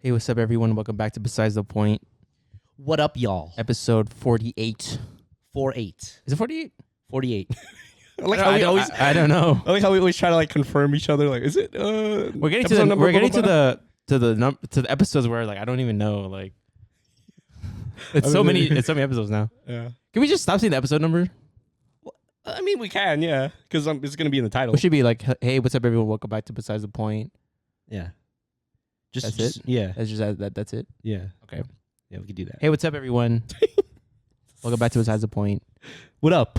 Hey, what's up, everyone? Welcome back to Besides the Point, What up, y'all? episode 48. 48. Is it 48? 48. I don't know. I like how we always try to like confirm each other. Like, is it? We're getting to the episodes where like I don't even know. Like, it's so many episodes now. Yeah. Can we just stop saying the episode number? I mean, we can, yeah, because it's gonna be in the title. We should be like, hey, what's up, everyone? Welcome back to Besides the Point. Yeah. That's it? Yeah. That's just that. That's it. Yeah. Okay. Yeah, we could do that. Hey, what's up, everyone? Welcome back to Besides the Point. What up?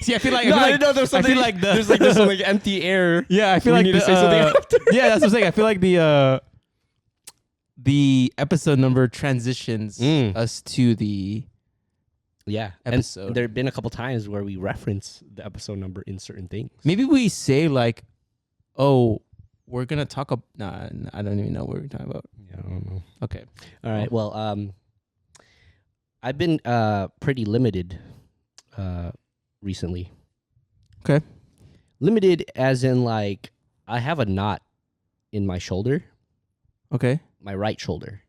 See, I feel like there's something. I feel like there's some like empty air. Yeah, I feel like need to say something after. Yeah, that's what I'm saying. I feel like the episode number transitions us to the episode. And there have been a couple times where we reference the episode number in certain things. Maybe we say like, "Oh, we're gonna talk about." Nah, I don't even know what we're talking about. Yeah, I don't know. Okay. All right. Well, I've been pretty limited recently. Okay. Limited as in like I have a knot in my shoulder, Okay. my right shoulder.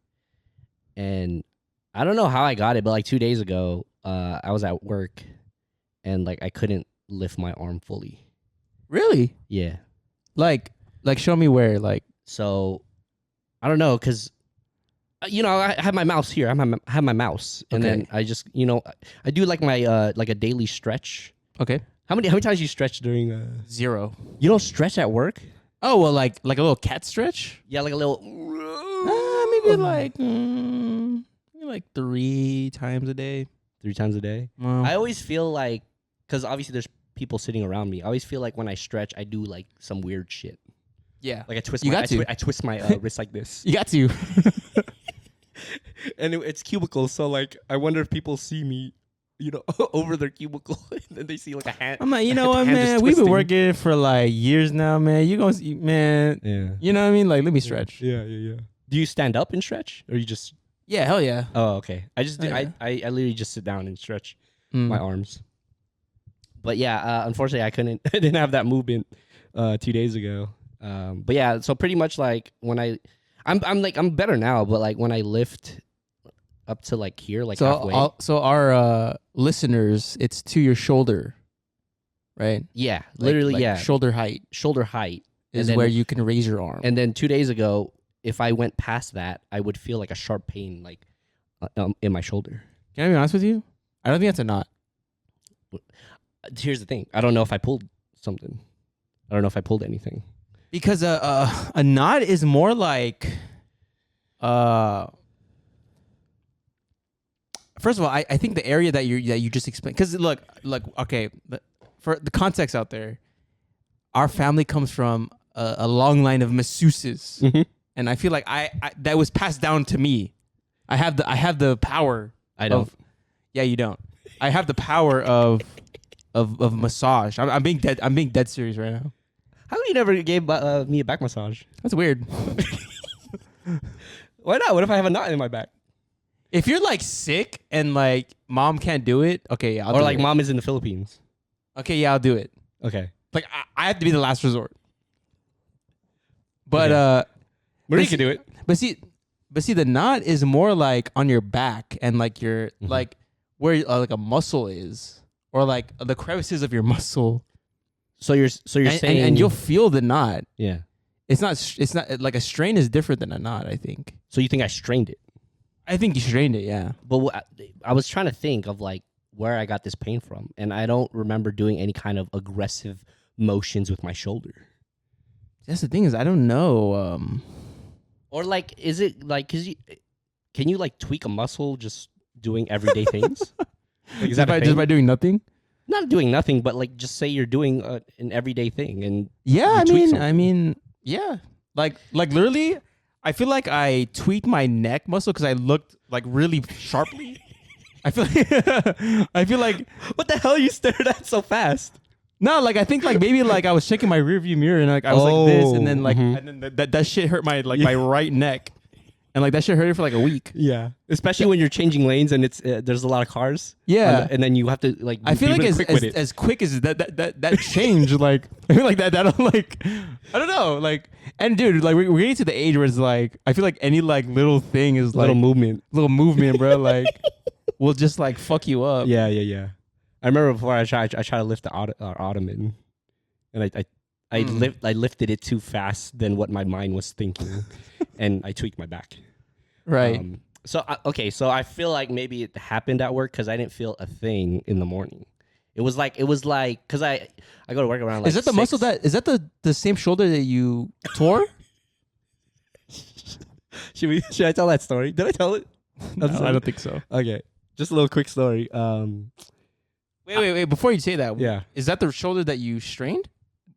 And I don't know how I got it, but like 2 days ago, I was at work and like I couldn't lift my arm fully. Really? Yeah. Like, show me where. Like, So I don't know, because I have my mouse here. I have my mouse, and Okay. then I just I do like my like a daily stretch. okay, How many times you stretch during? 0. You don't stretch at work? Oh well, like a little cat stretch. Yeah, like a little. Maybe like 3 times a day. 3 times a day. Well, I always feel like, because obviously there's people sitting around me. I always feel like when I stretch, I do like some weird shit. yeah, Like I twist You my got to. I twist my wrist like this, you got to. and it's cubicle. So like, I wonder if people see me, over their cubicle, and then they see like a hand. I'm like, you a know what, hand just man? We've been twisting. working for like years now, man. You gonna see, man? Yeah. You know what I mean? Like, let me stretch. Yeah. Do you stand up and stretch, or you just? Yeah, hell yeah. Oh, okay. I just Oh, yeah. I literally just sit down and stretch Mm. my arms. But yeah, unfortunately, I didn't have that movement 2 days ago. But yeah, so pretty much like when I'm better now, but like when I lift up to like here, like halfway. So our listeners, it's to your shoulder, right? Yeah, Like- literally, like yeah. Shoulder height Shoulder height is And then- where you can raise your arm. And then 2 days ago, if I went past that, I would feel like a sharp pain, like in my shoulder. Can I be honest with you? I don't think that's a knot. Here's the thing: I don't know if I pulled something. I don't know if I pulled anything. Because a knot is more like, first of all, I think the area that you just explained. Because look, okay, for the context out there, our family comes from a long line of masseuses, and I feel like I that was passed down to me. I have the power. I don't. Yeah, you don't. I have the power of massage. I'm being dead serious right now. How come you never gave me a back massage? That's weird. Why not? What if I have a knot in my back? If you're like sick and like mom can't do it, okay, yeah, I'll Or do like it. mom is in the Philippines. Okay, yeah, I'll do it. Okay. Like I have to be the last resort. But Okay. Marie But can do it. but see, the knot is more like on your back and like your like where like a muscle is, or like the crevices of your muscle, So you're saying and you'll feel the knot. yeah. It's not like a strain is different than a knot. I think. So you think I strained it? I think you strained it. Yeah. But I was trying to think of like where I got this pain from, and I don't remember doing any kind of aggressive motions with my shoulder. That's the thing is I don't know. Or like, is it like can you like tweak a muscle just doing everyday things? Like, is that a just thing? by doing nothing? Not doing nothing, but like just say you're doing an everyday thing and Yeah, you tweak something. yeah. Like literally, I feel like I tweaked my neck muscle because I looked like really sharply. I feel like what the hell you stared at so fast? no, like I think like maybe like I was checking my rearview mirror and like I was like this, and then like and then that shit hurt my my right neck, and like that shit hurt you for like a week. Yeah, especially when you're changing lanes and it's there's a lot of cars. Yeah, and then you have to like. I feel like really as quick as that change, like I feel like that'll like I don't know, like, and dude, like we're getting to the age where it's like I feel like any like little thing is like little movement, bro, like will just like fuck you up. Yeah. I remember before I tried to lift the ottoman, and I lifted it too fast than what my mind was thinking, and I tweaked my back. Right. So I feel like maybe it happened at work because I didn't feel a thing in the morning. It was like because I go to work around like. Is that the 6. muscle is that the same shoulder that you tore? Should I tell that story? Did I tell it? No, I don't think so. Okay, just a little quick story. Wait. Before you say that, yeah, is that the shoulder that you strained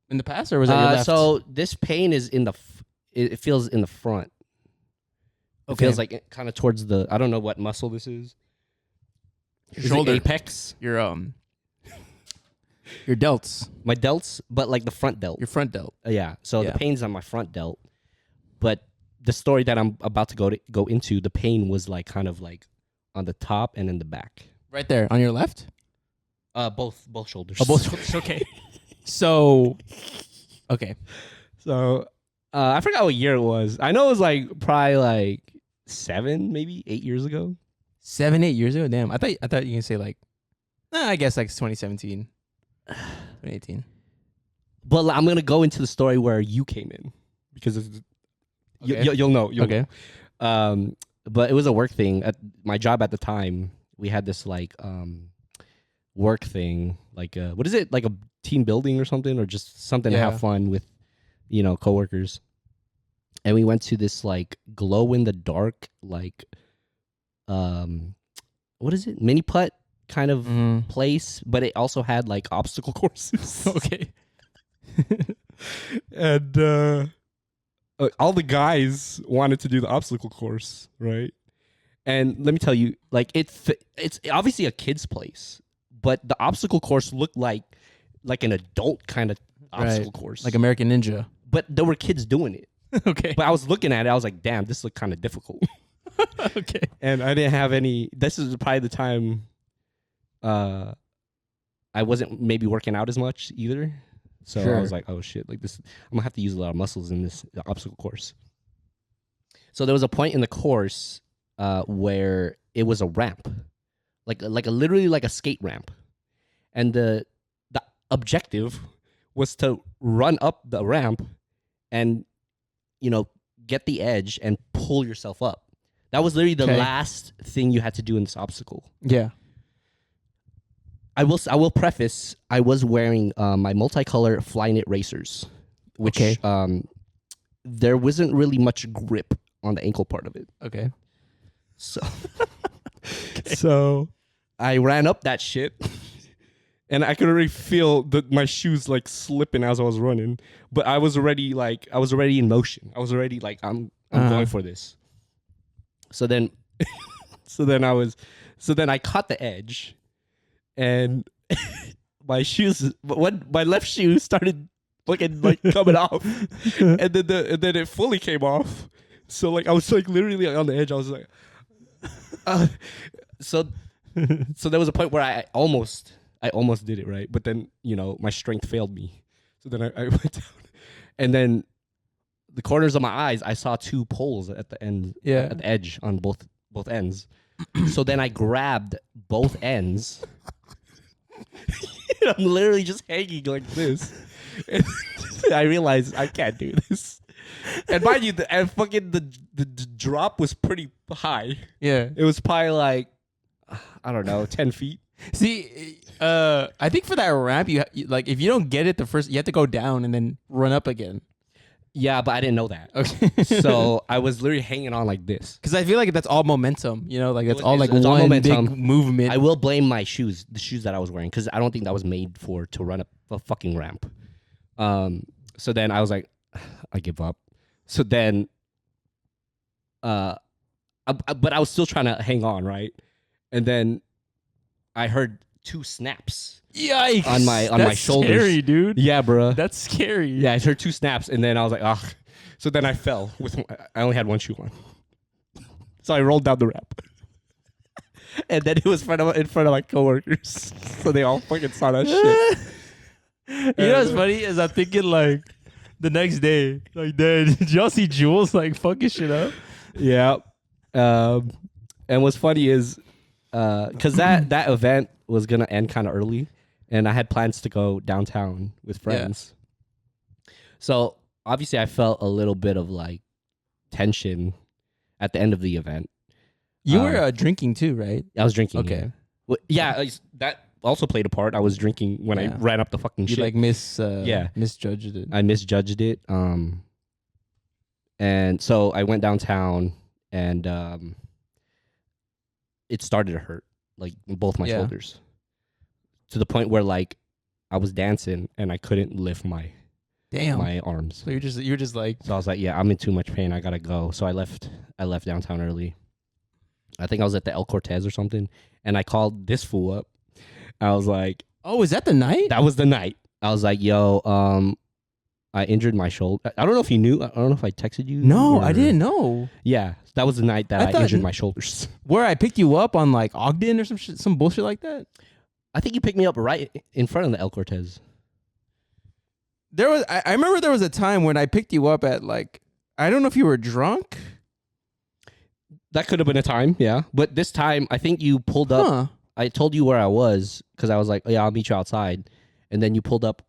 in the past, or was that your left? So this pain is in it feels in the front. It feels like kind of towards the. I don't know what muscle this is. Your shoulder, apex. Your delts. My delts, but like the front delt. Your front delt. Yeah. So the pain's on my front delt, but the story that I'm about to go into, the pain was like kind of like on the top and in the back. Right there on your left. Both shoulders. Oh, both shoulders. Okay. So, okay. So, I forgot what year it was. I know it was like probably like 7, maybe 8 years ago. 7, 8 years ago. Damn. I thought you can say like, I guess like 2017, 2018. But I'm gonna go into the story where you came in because you'll know. Okay. But it was a work thing at my job at the time. We had this like work thing, like what is it, like a team building or something, or just something to have fun with, coworkers. And we went to this like glow in the dark, like what is it, mini putt kind of place, but it also had like obstacle courses. Okay. And all the guys wanted to do the obstacle course, right? And let me tell you, like it's obviously a kid's place, but the obstacle course looked like an adult kind of obstacle course, like American Ninja. But there were kids doing it. Okay. But I was looking at it, I was like, damn, this looked kind of difficult. Okay. And I didn't have any. This is probably the time I wasn't maybe working out as much either. So I was like, oh shit, like this, I'm gonna have to use a lot of muscles in this obstacle course. So there was a point in the course where it was a ramp, like literally like a skate ramp, and the objective was to run up the ramp and get the edge and pull yourself up. That was literally the last thing you had to do in this obstacle. Yeah. I will preface, I was wearing my multicolor Flyknit racers, which there wasn't really much grip on the ankle part of it. Okay. So I ran up that shit, and I could already feel my shoes like slipping as I was running. But I was already in motion. I was already like, I'm going for this. So then I caught the edge. And my shoes, when my left shoe started fucking like coming off, and then it fully came off. So like I was like literally on the edge. I was like, so there was a point where I almost did it right, but then my strength failed me. So then I went down, and then the corners of my eyes, I saw 2 poles at the end, at the edge on both ends. So then I grabbed both ends. I'm literally just hanging like this. And I realized I can't do this. And mind you, the drop was pretty high. Yeah. It was probably like, I don't know, 10 feet. See, I think for that ramp, you like if you don't get it the first, you have to go down and then run up again. Yeah, but I didn't know that. Okay. So I was literally hanging on like this. Because I feel like that's all momentum, like that's all like it's one all big movement. I will blame my shoes, the shoes that I was wearing, because I don't think that was made to run up a fucking ramp. So then I was like, I give up. So then, but I was still trying to hang on, right? And then I heard 2 snaps. Yikes! On my shoulders. That's scary, dude. Yeah, bro. That's scary. Yeah, I heard 2 snaps, and then I was like, ugh. So then I fell I only had 1 shoe on. So I rolled down the ramp. And then it was in front of my coworkers. So they all fucking saw that shit. You know what's funny is I'm thinking like the next day, like, did y'all see Jules like fucking shit up? Yeah. And what's funny is because that event was gonna end kind of early, and I had plans to go downtown with friends. Yeah. So obviously, I felt a little bit of like tension at the end of the event. You were drinking too, right? I was drinking. Okay. Yeah, well, yeah, that also played a part. I was drinking when I ran up the fucking shit. You like misjudged it. I misjudged it. And so I went downtown, and it started to hurt, like both my shoulders, to the point where like I was dancing and I couldn't lift my arms. So you're just like. So I was like, yeah, I'm in too much pain. I gotta go. So I left downtown early. I think I was at the El Cortez or something, and I called this fool up. I was like, "Oh, is that the night?" That was the night. I was like, "Yo, I injured my shoulder. I don't know if you knew. I don't know if I texted you. No, I didn't know. Yeah, that was the night that I injured my shoulders. Where I picked you up on like Ogden or some bullshit like that. I think you picked me up right in front of the El Cortez. I remember there was a time when I picked you up at like, I don't know if you were drunk. That could have been a time, yeah. But this time, I think you pulled up. Huh. I told you where I was because I was like, yeah, I'll meet you outside. And then you pulled up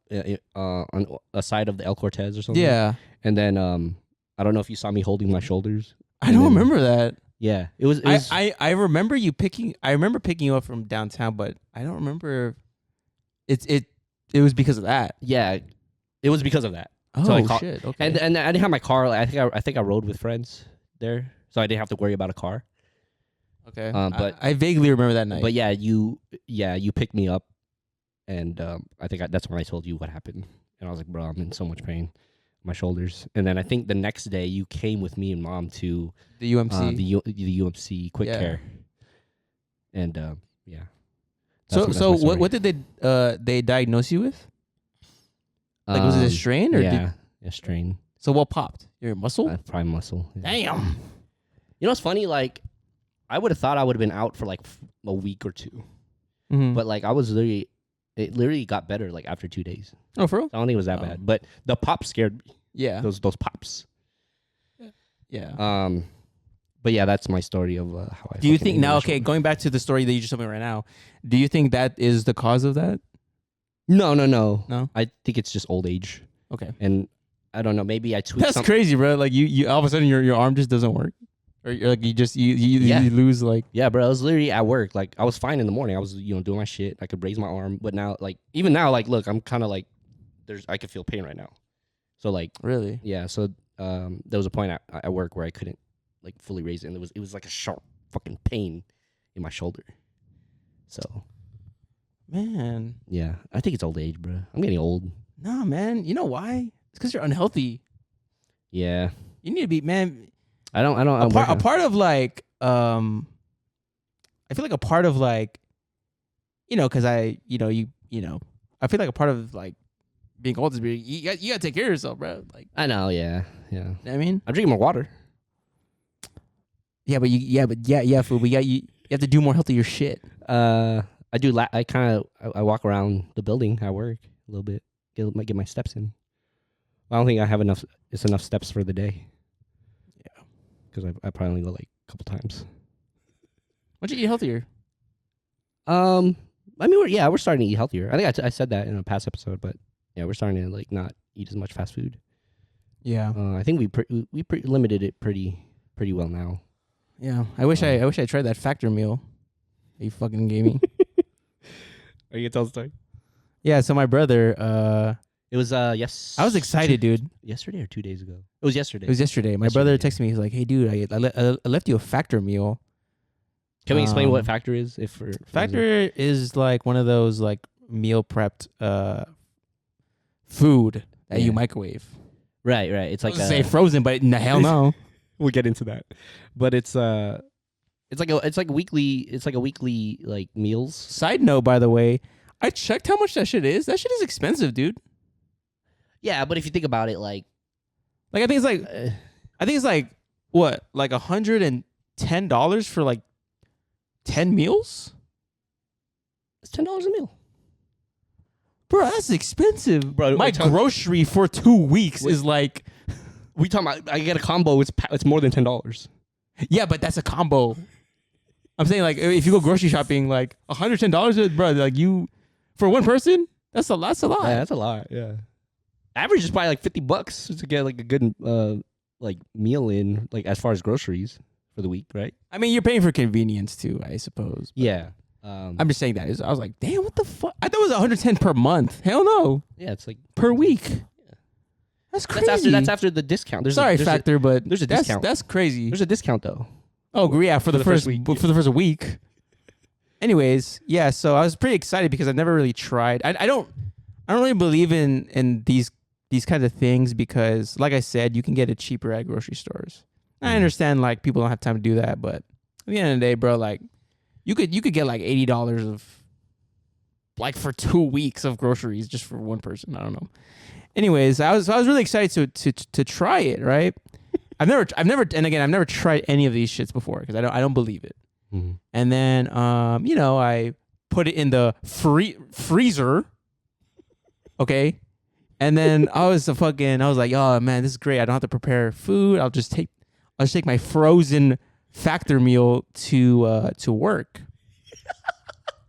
on a side of the El Cortez or something. Yeah. And then I don't know if you saw me holding my shoulders. I don't remember that. Yeah. It was I remember you picking you up from downtown, but I don't remember it was because of that. Yeah. It was because of that. Oh, so shit. Okay. And I didn't have my car. I think I rode with friends there. So I didn't have to worry about a car. Okay. But I vaguely remember that night. But you picked me up, and I think that's when I told you what happened. And I was like, bro, I'm in so much pain, my shoulders. And then I think the next day you came with me and mom to the UMC, the UMC Quick Care. And yeah. So what did they diagnose you with? Like was it a strain or a strain? So what popped? Your muscle? Probably muscle. Yeah. Damn. You know what's funny? Like, I would have thought I would have been out for like a week or two, but like it literally got better like after 2 days. Oh, for real? I don't think it was that bad, but the pop scared me. Yeah, those pops. Yeah. But yeah, that's my story of how I. Do you think now? Okay, going back to the story that you just told me right now, do you think that is the cause of that? No. No. I think it's just old age. Okay. And I don't know. Maybe I tweaked. That's crazy, bro. Like you all of a sudden your arm just doesn't work. Or you're like you lose like. Yeah, bro. I was literally at work. Like I was fine in the morning. I was doing my shit. I could raise my arm, but now even now look, I'm kind of like I could feel pain right now. So like really, yeah. So there was a point at work where I couldn't like fully raise it, and it was like a sharp fucking pain in my shoulder. So man, yeah, I think it's old age, bro. I'm getting old. No, man. You know why? It's because you're unhealthy. Yeah, you need to be, man. I don't. A part of like, I feel like a part of like, because I feel like a part of like being old is you gotta take care of yourself, bro. Like I know, yeah. You know what I mean, I'm drinking more water. Yeah, but fool. But you have to do more healthier shit. I do. I walk around the building at work a little bit. Get my steps in. I don't think I have enough. It's enough steps for the day. Yeah, because I probably only go like a couple times. Why don't you eat healthier? I mean, we're starting to eat healthier. I think I said that in a past episode, but yeah, we're starting to like not eat as much fast food. Yeah, I think we limited it pretty well now. Yeah, I wish I tried that Factor meal that you fucking gave me. Are you gonna tell the story? Yeah, so my brother, it was yes. I was excited, dude. Yesterday or 2 days ago? It was yesterday. It was yesterday. My brother texted me. He's like, "Hey, dude, I left you a Factor meal." Can we explain what Factor is? Factor is like one of those like meal prepped food that you microwave. Right. It's like say frozen, but in the hell no. We'll get into that, but it's like a weekly like meals. Side note, by the way, I checked how much that shit is. That shit is expensive, dude. Yeah, but if you think about it, like I think it's like what, like $110 $10 for like 10 meals? It's $10 a meal. Bro, that's expensive. Bro, my grocery for 2 weeks is like... We talking about, I get a combo, it's more than $10. Yeah, but that's a combo. I'm saying, like, if you go grocery shopping, like, $110, bro, like, you... For one person, that's a lot. Yeah, that's a lot, yeah. Average is probably like $50 to get like a good like meal in, like as far as groceries for the week, right? I mean, you're paying for convenience too, I suppose. Yeah. I'm just saying that. I was like, damn, what the fuck? I thought it was 110 per month. Hell no. Yeah, it's like per week. Yeah. That's crazy. That's after the discount. There's Factor, but there's a discount. That's crazy. There's a discount though. Oh, yeah, for the first week. For the first week. Anyways, yeah, so I was pretty excited because I've never really tried. I don't really believe in these kinds of things because, like I said, you can get it cheaper at grocery stores. I understand like people don't have time to do that, but at the end of the day, bro, like you could get like $80 of like for 2 weeks of groceries just for one person. I don't know. Anyways, I was really excited to try it. Right? I've never tried any of these shits before because I don't believe it. Mm-hmm. And then I put it in the freezer. Okay. And then I was like, oh man, this is great. I don't have to prepare food. I'll just take my frozen Factor meal to work.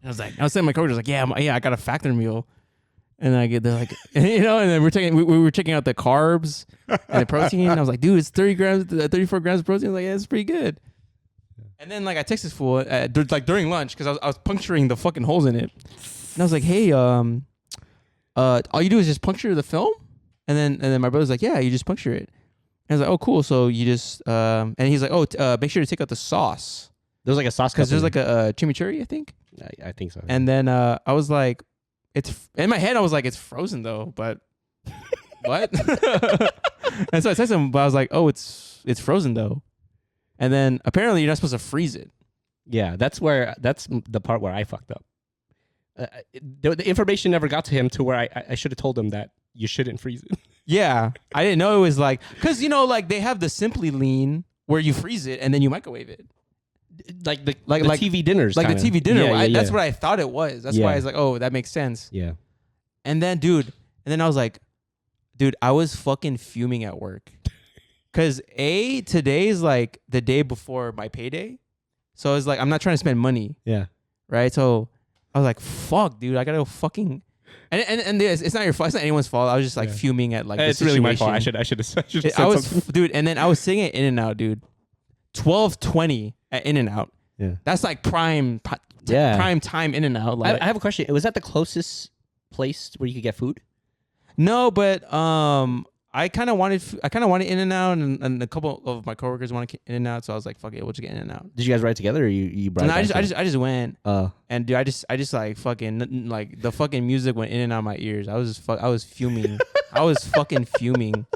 I was telling my coworkers like, yeah, I got a Factor meal. And then they're like, and then we were checking out the carbs and the protein. I was like, dude, it's 34 grams of protein. I was like, yeah, it's pretty good. And then like I texted this fool like during lunch because I was puncturing the fucking holes in it. And I was like, hey, all you do is just puncture the film? And then my brother's like, yeah, you just puncture it. And I was like, oh, cool. So you just and he's like, oh, make sure to take out the sauce. There's like a sauce because there's like a chimichurri, I think. I think so. And then I was like, it's in my head. I was like, it's frozen though, but what? And so I texted him, but I was like, oh, it's frozen though. And then apparently you're not supposed to freeze it. Yeah, that's the part where I fucked up. The information never got to him to where I should have told him that you shouldn't freeze it. Yeah, I didn't know it was like, because like they have the Simply Lean where you freeze it and then you microwave it. Like the TV dinners. Like kinda. the TV dinner. Yeah, That's what I thought it was. That's why I was like, oh, that makes sense. Yeah. And then, I was like, I was fucking fuming at work. Because today's like the day before my payday. So it's like, I'm not trying to spend money. Yeah. Right? So I was like, fuck, dude, I gotta go fucking... And it's not your fault. It's not anyone's fault. I was just like fuming at like it's the really situation. my fault. I should have said something. Dude, and then I was sitting at In-N-Out, dude. 12:20 at In-N-Out. Yeah. That's like prime time In-N-Out. Like, I have a question. Was that the closest place where you could get food? No, but I kind of wanted In-N-Out, and a couple of my coworkers wanted In-N-Out, so I was like, fuck it, we'll just get In-N-Out. Did you guys ride together, or you brought? And I just went. And dude, I just like fucking like the fucking music went in and out of my ears. I was fuming. I was fucking fuming.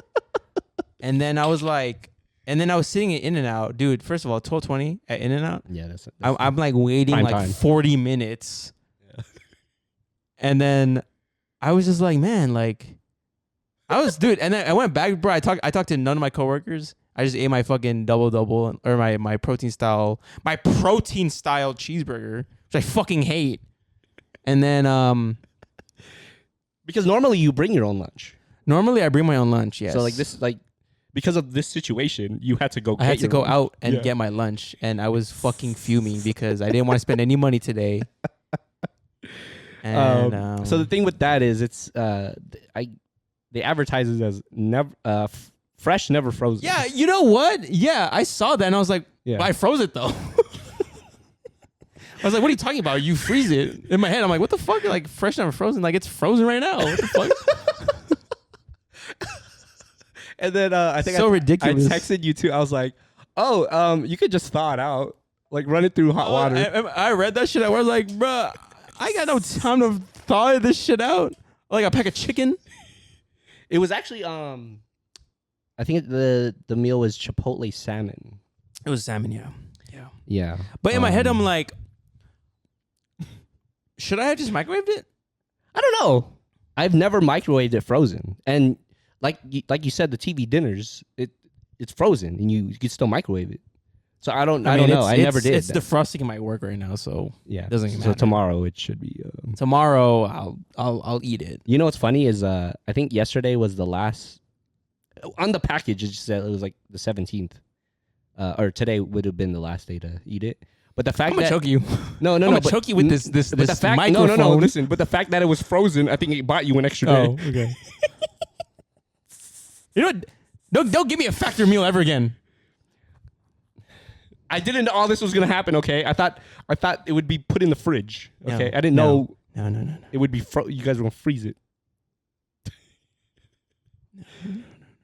And then I was sitting at In-N-Out, dude. First of all, 12:20 at In-N-Out. Yeah, that's I'm like waiting like time. 40 minutes. Yeah. And then I was just like, man, like. Dude, and then I went back, bro. I talked to none of my coworkers. I just ate my fucking double or my protein style cheeseburger, which I fucking hate. And then because normally you bring your own lunch. Normally I bring my own lunch, yes. So like this, like because of this situation, you had to go. I had to go out and get my lunch, and I was fucking fuming because I didn't want to spend any money today. And so the thing with that is, it's they advertise it as never fresh, never frozen. Yeah, you know what? Yeah, I saw that and I was like, yeah. I froze it though. I was like, what are you talking about? You freeze it. In my head, I'm like, what the fuck? Like fresh, never frozen? Like it's frozen right now. What the fuck? And then I think so ridiculous. I texted you too. I was like, oh, you could just thaw it out, like run it through hot water. I read that shit. I was like, bruh, I got no time to thaw this shit out. Like a pack of chicken. It was actually I think the meal was Chipotle salmon. It was salmon, yeah. But in my head, I'm like, should I have just microwaved it? I don't know. I've never microwaved it frozen, and like you said, the TV dinners, it's frozen, and you can still microwave it. So I don't mean, know. I never did. It's defrosting in my work right now, so yeah. it doesn't even So matter. tomorrow it should be. Tomorrow I'll eat it. You know what's funny is I think yesterday was the last on the package. It just said it was like the 17th, or today would have been the last day to eat it. But the fact I'm gonna that choke you. no, I'm gonna choke you with this but the fact, microphone. No. Listen, but the fact that it was frozen, I think it bought you an extra day. Oh, okay. You know what? Don't give me a factory meal ever again. I didn't know all this was gonna happen. Okay, I thought it would be put in the fridge. Okay, I didn't know. No. It would be you guys were gonna freeze it.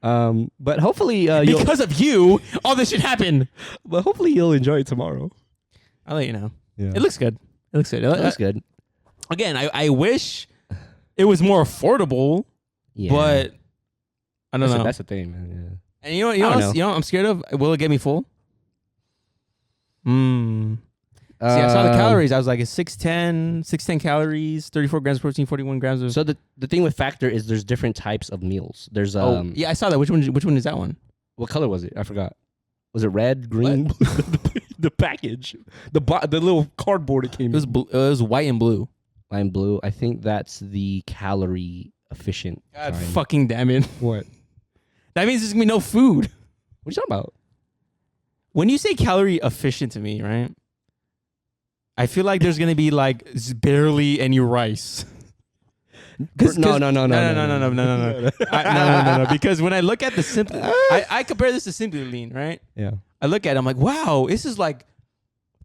But hopefully, because of you, all this should happen. but hopefully you'll enjoy it tomorrow. I'll let you know. Yeah, It looks good. It looks good. it looks good. Again, I wish it was more affordable, Yeah, but I don't know. That's the thing, man. And you know I don't know. what I'm scared of? Will it get me full? See, I saw the calories. I was like, it's 610 calories, 34 grams of protein, 41 grams of. So the thing with Factor is there's different types of meals. There's yeah, I saw that. Which one is that one? what color was it? I forgot. Was it red, green? The package, the little cardboard it came It was in. it was white and blue. Lime blue. I think that's the calorie efficient. God kind. fucking damn it! What? That means there's gonna be no food. What are you talking about? When you say calorie efficient to me, right? I feel like there's gonna be like barely any rice. No. No. Because when I look at the Simply, I compare this to Simply Lean, right? Yeah. I look at it, I'm like, wow, this is like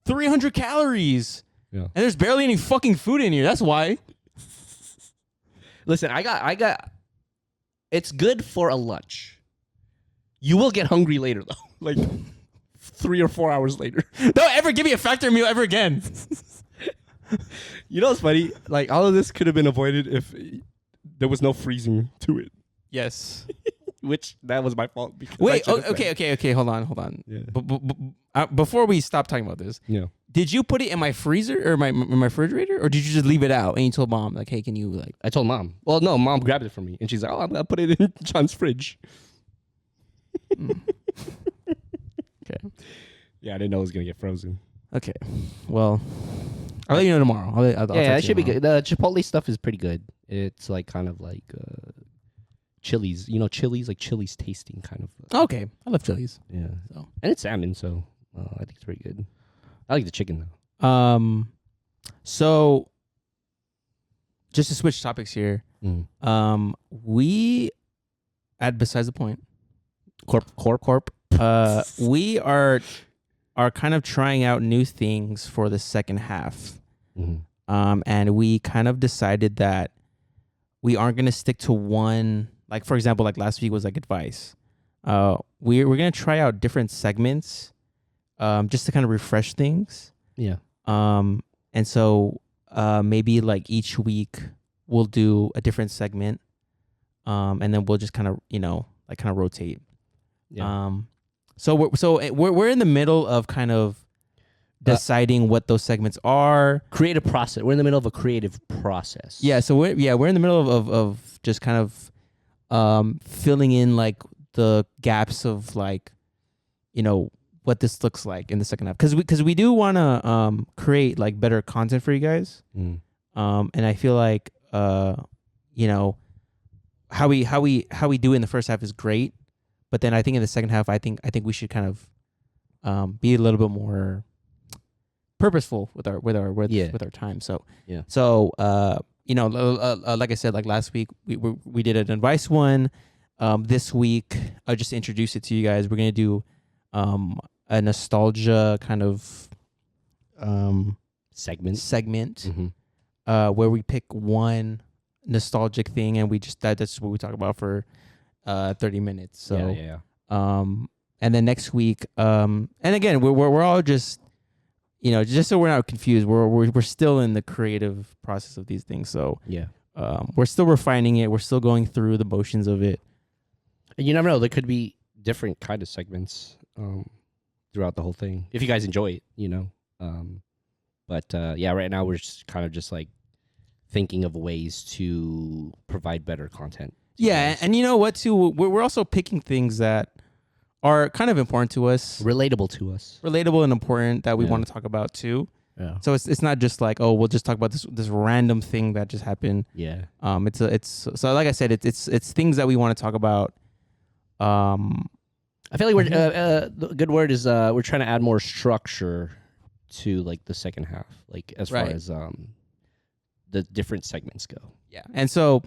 300 calories. Yeah. And there's barely any fucking food in here. That's why. Listen, I got. It's good for a lunch. You will get hungry later though, like 3 or 4 hours later. Don't ever give me a factory meal ever again. You know what's funny? Like all of this could have been avoided if there was no freezing to it. Yes. Which that was my fault. Because Wait. Okay. Hold on. Yeah. Before we stop talking about this, Yeah. did you put it in my freezer or my refrigerator, or did you just leave it out and you told mom like, hey, can you like? I told mom. Well, no, mom grabbed it from me, and she's like, "Oh, I'm gonna put it in John's fridge." Okay. Yeah, I didn't know it was gonna get frozen. Okay. Well, I'll let you know tomorrow. I'll Yeah, text it you should be tomorrow. good. The Chipotle stuff is pretty good. It's like kind of like Chili's. You know, Chili's like Chili's tasting kind of. Okay. I love Chili's. Yeah. So. And it's salmon, so I think it's pretty good. I like the chicken though. So just to switch topics here, we at Besides the Point, Corp, we are kind of trying out new things for the second half. And we kind of decided that we aren't going to stick to one, like for example, like last week was like advice. We're going to try out different segments just to kind of refresh things. Yeah. And so maybe like each week we'll do a different segment. And then we'll just kind of, kind of rotate. Yeah. So we're in the middle of kind of deciding what those segments are. Creative process. We're in the middle of a creative process. Yeah. So we're in the middle of just kind of filling in like the gaps of like, what this looks like in the second half. Because we do want to create like better content for you guys. And I feel like how we do it in the first half is great, but then I think in the second half I think we should kind of be a little bit more purposeful with our time. So yeah. So like I said, like last week we did an advice one. This week just to introduce it to you guys, we're gonna do a nostalgia kind of segment where we pick one nostalgic thing and we just that's what we talk about for 30 minutes. So yeah. And then next week and again we're all just just so we're not confused, we're still in the creative process of these things. So yeah. We're still refining it. We're still going through the motions of it. And you never know, there could be different kind of segments throughout the whole thing if you guys enjoy it, but right now we're just kind of just like thinking of ways to provide better content. Yeah, and you know what too, we're also picking things that are kind of important to us, relatable to us. relatable and important that we Yeah. want to talk about too. Yeah. So it's not just like, oh, we'll just talk about this random thing that just happened. Yeah. It's so like I said, it's things that we want to talk about. I feel like the good word is we're trying to add more structure to like the second half, like as far Right. as the different segments go. Yeah. And so,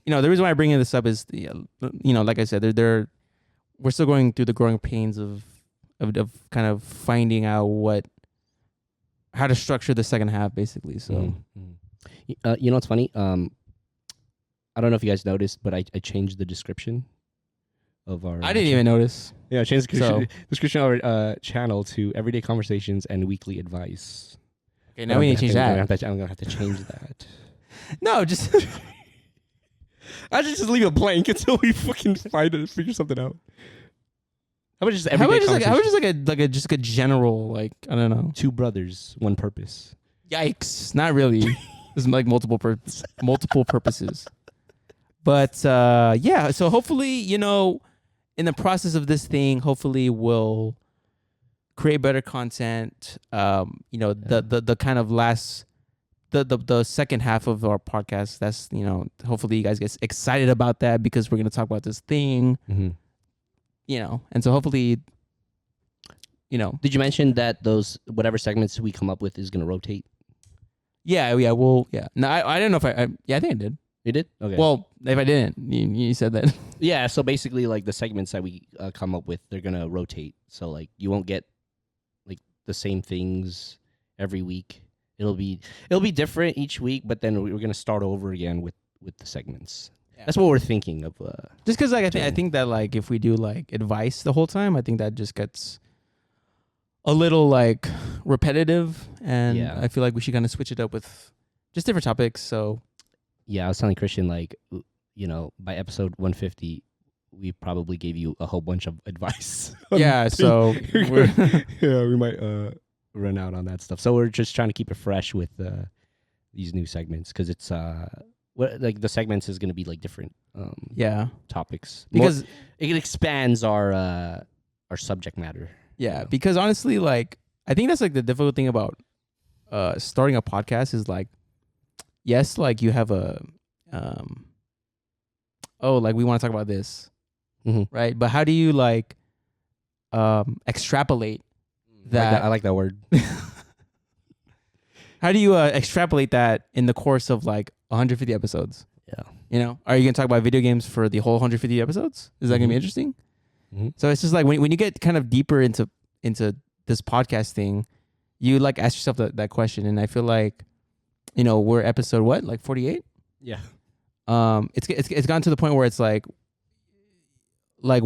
the reason why I bring this up is, like I said, we're still going through the growing pains of kind of finding out how to structure the second half, basically. So, You know what's funny? I don't know if you guys noticed, but I changed the description of our. I didn't even notice. Yeah, I changed the So- description of our channel to everyday conversations and weekly advice. Okay, now we need to change that. I'm gonna have to change that. No, just I should just leave it blank until we fucking figure something out. How about just how everyday about conversations? just like a general, like, I don't know. Two brothers, one purpose. Yikes! Not really. There's like multiple purposes. But yeah, so hopefully, in the process of this thing, hopefully we'll create better content. The kind of the second half of our podcast, that's, hopefully you guys get excited about that, because we're gonna talk about this thing. Mm-hmm. And so hopefully, Did you mention that those whatever segments we come up with is gonna rotate? yeah. No, I don't know if I think I did. You did? Okay. Well, if I didn't, you said that. yeah. So basically, like the segments that we come up with, they're gonna rotate. So like you won't get like the same things every week. It'll be different each week, but then we're gonna start over again with the segments. Yeah. That's what we're thinking of. Just because like I think that like if we do like advice the whole time, I think that just gets a little like repetitive, and Yeah. I feel like we should kind of switch it up with just different topics. So Yeah, I was telling Christian, like, by episode 150, we probably gave you a whole bunch of advice. yeah, so yeah, we might run out on that stuff. So we're just trying to keep it fresh with these new segments, because it's like the segments is going to be like different yeah, topics, because it expands our subject matter. yeah, because honestly, like I think that's like the difficult thing about starting a podcast is like, yes, like you have a like we want to talk about this, right? But how do you like extrapolate that? I like that word. How do you extrapolate that in the course of like 150 episodes? Yeah. Are you gonna talk about video games for the whole 150 episodes? Is that gonna be interesting? Mm-hmm. So it's just like when you get kind of deeper into this podcast thing, you like ask yourself that question, and I feel like, we're episode what, like 48? Yeah. It's gotten to the point where it's like what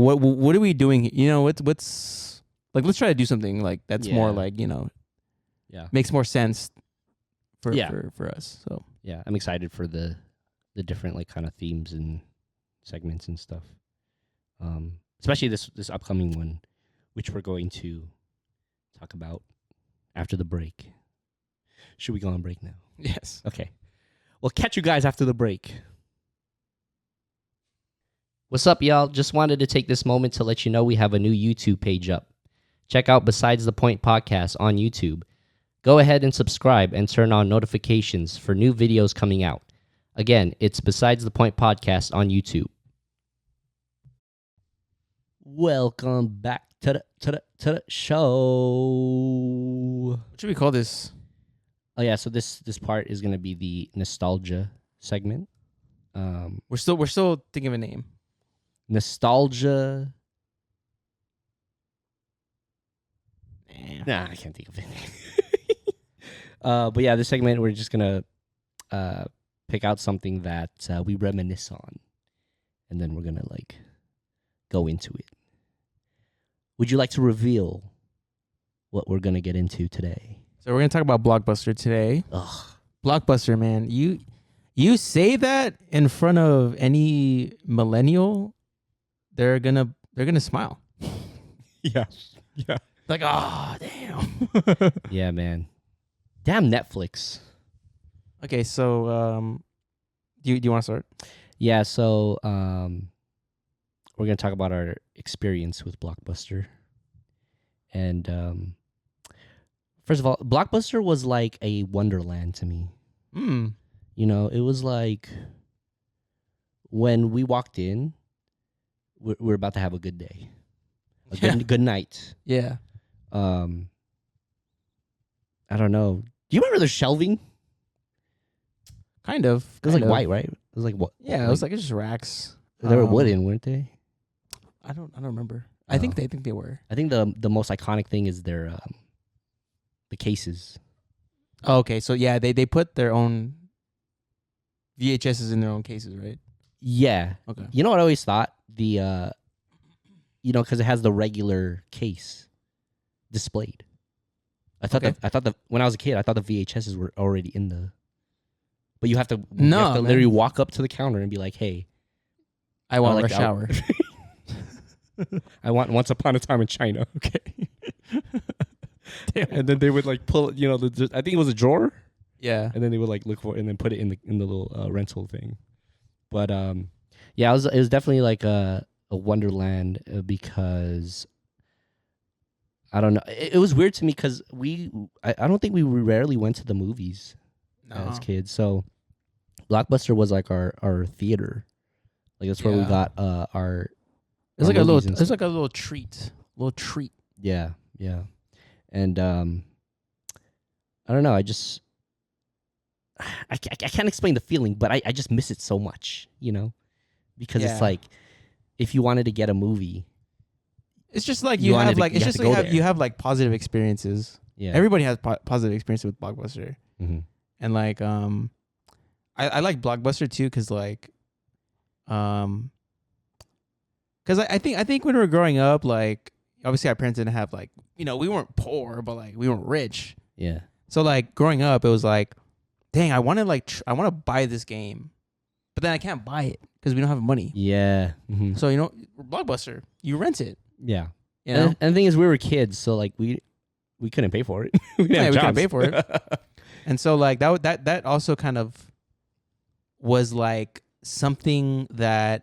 are we doing? What's like, let's try to do something like that's more like, Yeah. makes more sense for us. So Yeah, I'm excited for the different like kind of themes and segments and stuff. Especially this upcoming one, which we're going to talk about after the break. Should we go on break now? yes. Okay. We'll catch you guys after the break. What's up, y'all? Just wanted to take this moment to let you know we have a new YouTube page up. Check out Besides the Point podcast on YouTube. Go ahead and subscribe and turn on notifications for new videos coming out. Again, it's Besides the Point podcast on YouTube. Welcome back to the show. What should we call this? Oh yeah, so this part is gonna be the nostalgia segment. We're still thinking of a name. Nostalgia. Nah, I can't think of it. But yeah, this segment we're just gonna pick out something that we reminisce on, and then we're gonna like go into it. Would you like to reveal what we're gonna get into today? So we're gonna talk about Blockbuster today. Ugh. Blockbuster, man. You say that in front of any millennial, they're gonna smile. Yeah. Like, oh damn. Yeah, man. Damn Netflix. Okay, so do you want to start? Yeah, so we're gonna talk about our experience with Blockbuster. And first of all, Blockbuster was like a wonderland to me. You know, it was like when we walked in, we're about to have a good day, good night. Yeah. I don't know. Do you remember the shelving? Kind of. It was like white, right? It was like what? Yeah, it was like just racks. They were wooden, weren't they? I don't remember. I think they were. I think the most iconic thing is their the cases. Oh, okay, so yeah, they put their own VHSs in their own cases, right? Yeah. Okay. You know what I always thought? The because it has the regular case displayed. I thought that when I was a kid, I thought the VHSs were already in the. But you have to literally walk up to the counter and be like, "Hey, I want Rush Hour." I want Once Upon a Time in China. Okay. Damn. And then they would like pull, I think it was a drawer. Yeah. And then they would like look for it and then put it in the little rental thing. But yeah, it was definitely like a wonderland because I don't know. It was weird to me because I don't think we rarely went to the movies as kids. So Blockbuster was like our theater. Like that's where we got our. It's like a little. It's like a little treat. Yeah, yeah, and I don't know. I can't explain the feeling, but I just miss it so much, because it's like if you wanted to get a movie, it's just like you have like positive experiences. Yeah, everybody has positive experiences with Blockbuster, and like I like Blockbuster too because like because I think when we were growing up, like obviously our parents didn't have like we weren't poor, but like we weren't rich. Yeah. So like growing up, it was like, dang, I want to buy this game, but then I can't buy it because we don't have money. Yeah. Mm-hmm. So Blockbuster, you rent it. Yeah. And the thing is, we were kids, so like we couldn't pay for it. we couldn't pay for it. And so like that also kind of was like something that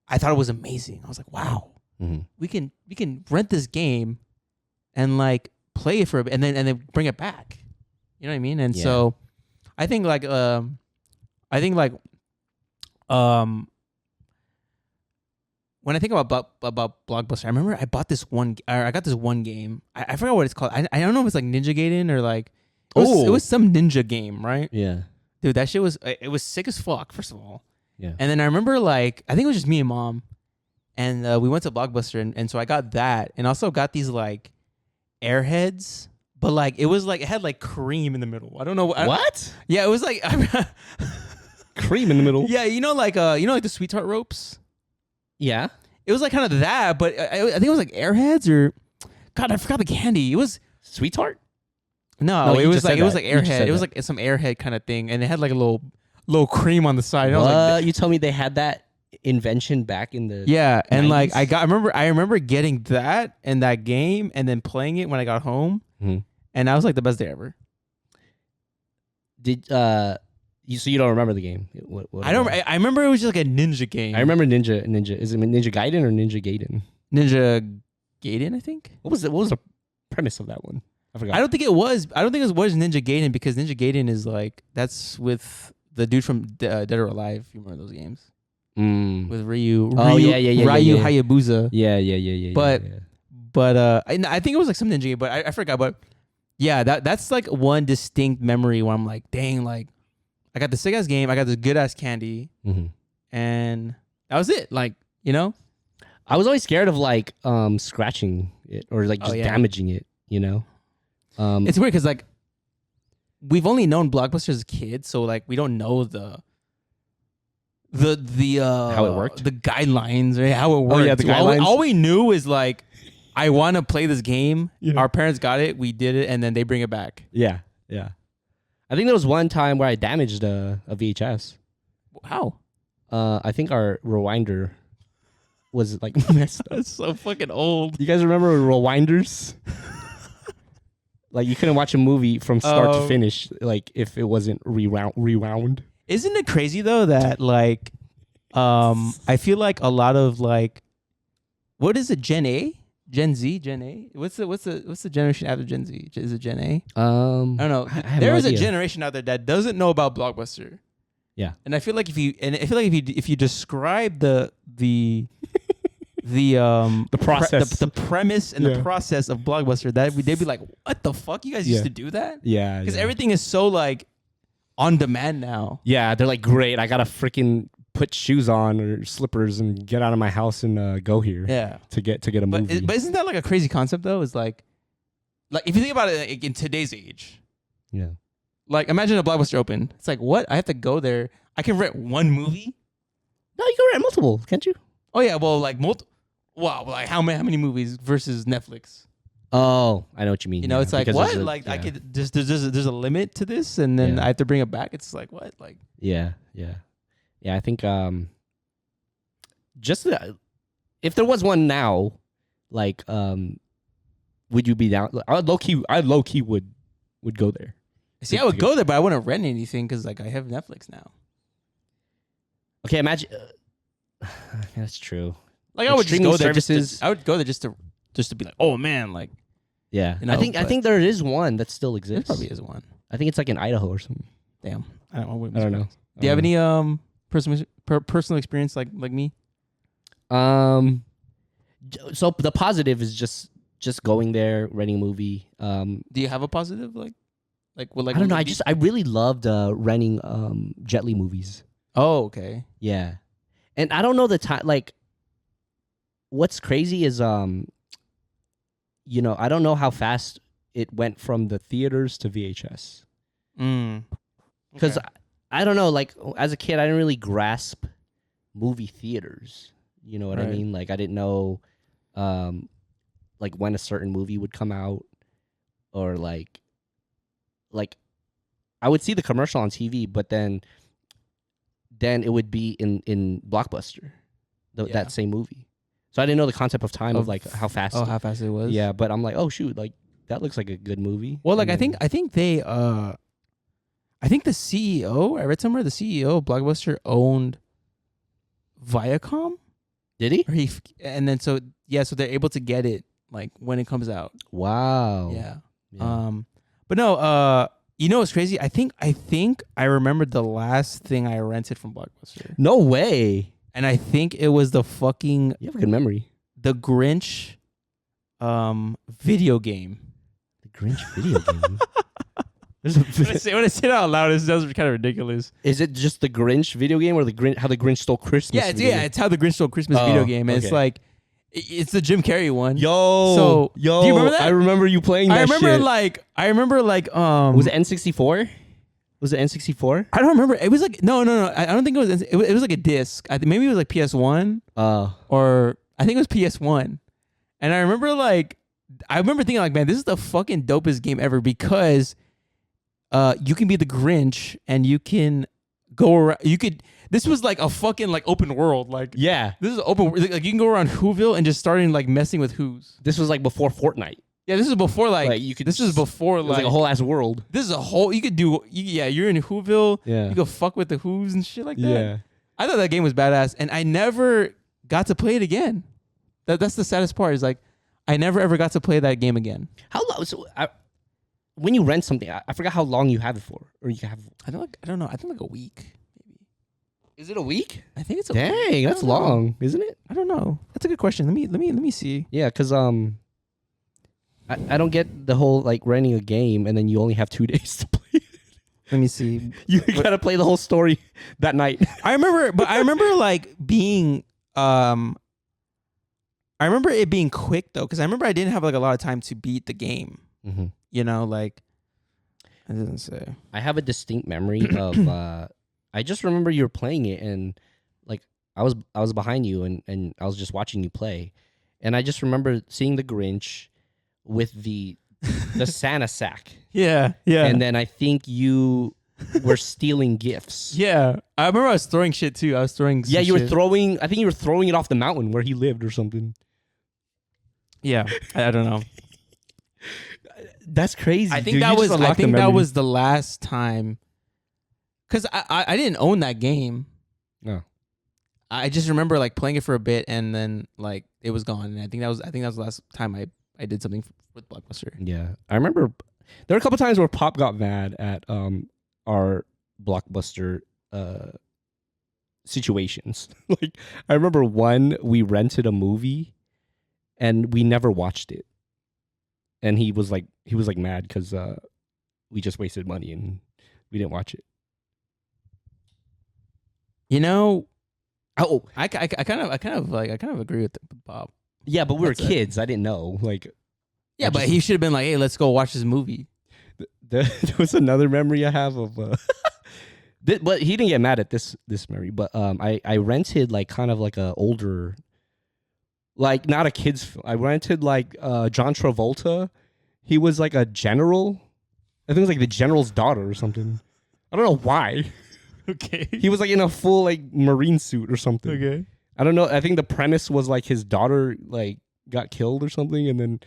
I thought it was amazing. I was like, wow, we can rent this game and like play it for a bit and then bring it back. You know what I mean? And so I think like when I think about Blockbuster, I remember I bought this one, or I got this one game. I forgot what it's called. I don't know if it's like Ninja Gaiden or like it was some ninja game, right? Yeah. Dude, that shit was sick as fuck, first of all. Yeah. And then I remember like I think it was just me and mom, and we went to Blockbuster, and so I got that, and also got these like Airheads, but like it was like it had like cream in the middle. I don't know what. Yeah, it was like cream in the middle. Yeah, like the Sweetheart ropes. Yeah. It was like kind of that, but I think it was like Airheads or God, I forgot the candy. It was Sweetheart. No, it was like Airhead. It was like some Airhead kind of thing, and it had like a little cream on the side. And I was like, you told me they had that invention back in the 90s? And like I remember getting that and that game, and then playing it when I got home, and that was like the best day ever. Did so you don't remember the game? What I don't. I remember it was just like a ninja game. I remember Ninja. Is it Ninja Gaiden or Ninja Gaiden? Ninja Gaiden, I think. What was the premise of that one? I forgot. I don't think it was Ninja Gaiden, because Ninja Gaiden is like that's with the dude from Dead or Alive. You remember those games? With Ryu. Yeah. Ryu Hayabusa. Yeah. But I think it was like some ninja game, but I forgot. But yeah, that's like one distinct memory where I'm like, dang, like I got the sick ass game, I got this good ass candy, and that was it. Like I was always scared of like scratching it or like just damaging it. It's weird because like we've only known Blockbuster as kids, so like we don't know the how it worked, the guidelines, right? How it worked. Oh, yeah, the guidelines. All we knew is like, I want to play this game. Yeah. Our parents got it, we did it, and then they bring it back. Yeah. I think there was one time where I damaged a VHS. How? I think our rewinder was like messed up. That's so fucking old. You guys remember rewinders? Like you couldn't watch a movie from start to finish, like if it wasn't rewound. Isn't it crazy though that like I feel like a lot of like, what is it? Gen A, Gen Z, Gen A. What's the generation after Gen Z? Is it Gen A? I don't know. I have There no is a idea. generation out there that doesn't know about Blockbuster. Yeah. And I feel like if you describe the process. the premise and the process of Blockbuster, they'd be like, what the fuck, you guys used to do that? Yeah. Because everything is so like on demand now. Yeah, they're like, great. I gotta freaking put shoes on or slippers and get out of my house and go here. Yeah. To get a movie. But isn't that like a crazy concept though? It's like if you think about it like, in today's age. Yeah. Like imagine a Blockbuster open. It's like, what? I have to go there. I can rent one movie. No, you can rent multiple, can't you? Oh yeah, well like wow, like how many movies versus Netflix? Oh, I know what you mean. You know, it's like because what? Like I could just there's a limit to this, and then I have to bring it back. It's like what? Like yeah. I think just if there was one now, like would you be down? I low key would go there. See, I would go there, but I wouldn't rent anything because like I have Netflix now. Okay, imagine. That's true. Like I would just go there. Services. I would go there just to be like, oh man, like yeah. You know, I think there is one that still exists. There probably is one. I think it's like in Idaho or something. Damn, I don't know. Do you have any personal experience like me? So the positive is just going there, renting a movie. Do you have a positive like I don't know. I really loved renting Jet Li movies. Oh, okay. Yeah, and I don't know the time. Like, what's crazy is I don't know how fast it went from the theaters to VHS. Because I don't know. Like as a kid, I didn't really grasp movie theaters. You know what I mean? Like I didn't know, like when a certain movie would come out, or like I would see the commercial on TV, but then it would be in Blockbuster, that same movie. So I didn't know the concept of time of like how fast. Oh, how fast it was. Yeah, but I'm like, oh shoot, like that looks like a good movie. Well, like I think the CEO, I read somewhere the CEO of Blockbuster owned Viacom. Did he? So they're able to get it like when it comes out. Wow. Yeah. But no, you know what's crazy? I think I remembered the last thing I rented from Blockbuster. No way. And I think it was the fucking You have a good memory. The Grinch video game. The Grinch video game. When I say it out loud, it sounds kind of ridiculous. Is it just the Grinch video game, or how the Grinch stole Christmas? It's how the Grinch stole Christmas video game, and okay. it's like it's the Jim Carrey one. Yo, do you remember that? I remember you playing that. I remember shit. Was it N64? Was it N64? I don't remember. It was like no. I don't think it was. It was like a disc. Maybe it was like PS1. Or I think it was PS1. And I remember thinking like, man, this is the fucking dopest game ever because you can be the Grinch and you can go around. This was like a fucking like open world. Like yeah, this is open. Like you can go around Whoville and just starting like messing with who's. This was like before Fortnite. Yeah, this is before you could. This is before like a whole ass world. This is a whole. You could do. You're in Whoville. Yeah, you go fuck with the Who's and shit like that. Yeah, I thought that game was badass, and I never got to play it again. That's the saddest part. Is like I never ever got to play that game again. How long? So when you rent something, I forgot how long you have it for, or you can have. I don't know. I think like a week. Maybe. Is it a week? I think it's a Dang, week. that's long, isn't it? I don't know. That's a good question. Let me see. Yeah, because I don't get the whole like renting a game and then you only have 2 days to play. Let me see. You gotta play the whole story that night. I remember like being I remember it being quick though, because I remember I didn't have like a lot of time to beat the game. Mm-hmm. You know, like it doesn't say. I have a distinct memory of I just remember you were playing it and like I was behind you and I was just watching you play, and I just remember seeing the Grinch with the Santa sack. Yeah. And then I think you were stealing gifts. Yeah. I remember I was throwing shit too. I was throwing Yeah, you were throwing, I think you were throwing it off the mountain where he lived or something. Yeah. I don't know. That's crazy. I think that was the last time, cuz I didn't own that game. No. I just remember like playing it for a bit and then like it was gone. And I think that was the last time I did something with Blockbuster. Yeah, I remember there were a couple times where Pop got mad at our Blockbuster situations. Like I remember one, we rented a movie and we never watched it, and he was like mad because we just wasted money and we didn't watch it. You know, Oh, I kind of agree with Bob. yeah, but we were That's kids. I didn't know. Like, Yeah, but he should have been like, hey, let's go watch this movie. there was another memory I have of. But he didn't get mad at this memory. But I rented like kind of like a older, like not a kid's film. I rented like John Travolta. He was like a general. I think it was like the general's daughter or something. I don't know why. Okay. He was like in a full like marine suit or something. Okay. I don't know. I think the premise was like his daughter like got killed or something, and then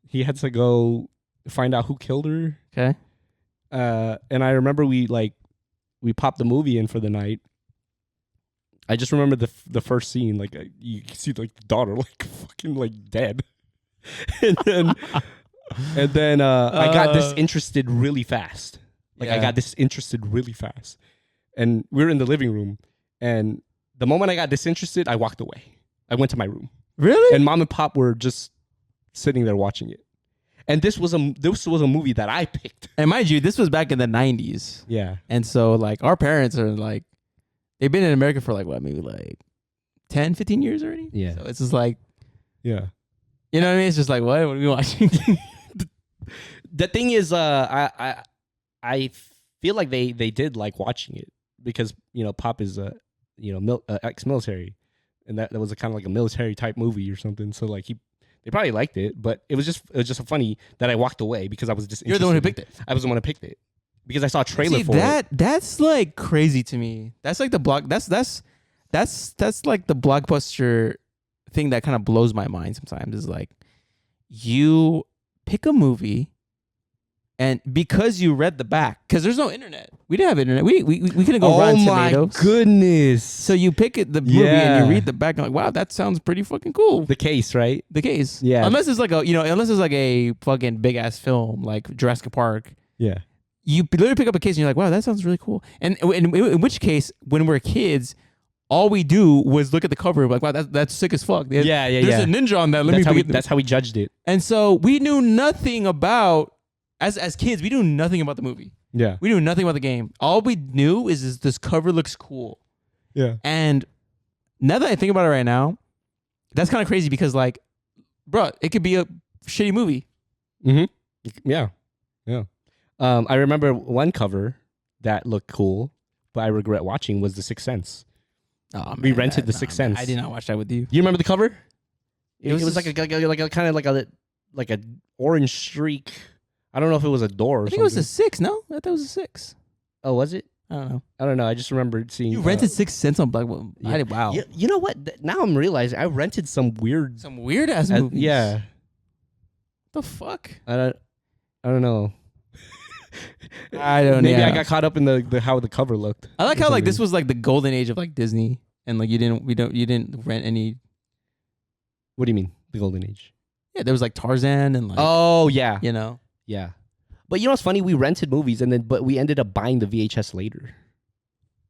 he had to go find out who killed her. Okay. And I remember we popped the movie in for the night. I just remember the first scene, like you see like the daughter like fucking like dead, and then I got disinterested really fast. Like I got disinterested really fast, and we were in the living room, and the moment I got disinterested, I walked away. I went to my room. Really? And Mom and Pop were just sitting there watching it. And this was a movie that I picked. And mind you, this was back in the 90s. Yeah. And so like our parents are like, they've been in America for like what, maybe like 10, 15 years already? Yeah. So it's just like, Yeah. you know what I mean? It's just like, what are we watching? The thing is, I feel like they did like watching it because, you know, Pop is ex-military, and that was a kind of like a military type movie or something. So like they probably liked it, but it was just funny that I walked away because I was just. You're the one who picked it. I was the one who picked it because I saw a trailer for it. That's like crazy to me. That's like the that's like the Blockbuster thing that kind of blows my mind sometimes. Is like you pick a movie. And because you read the back, because there's no internet, we didn't have internet. We couldn't go Rotten Tomatoes. Oh my goodness! So you pick the movie and you read the back, and like, wow, that sounds pretty fucking cool. The case, right? The case, yeah. Unless it's like a fucking big ass film like Jurassic Park. Yeah. You literally pick up a case and you're like, wow, that sounds really cool. And in which case, when we're kids, all we do was look at the cover, like, wow, that's sick as fuck. There's a ninja on that. That's how we judged it. And so we knew nothing about. As kids, we knew nothing about the movie. Yeah. We knew nothing about the game. All we knew is this cover looks cool. Yeah. And now that I think about it right now, that's kind of crazy because, like, bro, it could be a shitty movie. Mm-hmm. Yeah. Yeah. I remember one cover that looked cool, but I regret watching was The Sixth Sense. Oh, man, we rented The Sixth Sense. I did not watch that with you. You remember the cover? It was like a kind of like a orange streak. I don't know if it was a door or I think something. it was a 6, no? I thought it was a 6. Oh, was it? I don't know. I don't know. I just remember seeing... You rented 6 cents on Black Widow. Yeah. Wow. You know what? Now I'm realizing I rented some weird... Some weird-ass movies. Yeah. The fuck? I don't know. I don't know. Maybe I got caught up in the how the cover looked. I like how like this was like the golden age of like Disney, and like you didn't rent any. What do you mean the golden age? Yeah, there was like Tarzan and like. Oh yeah, You know. yeah. But you know what's funny? We rented movies but we ended up buying the VHS later.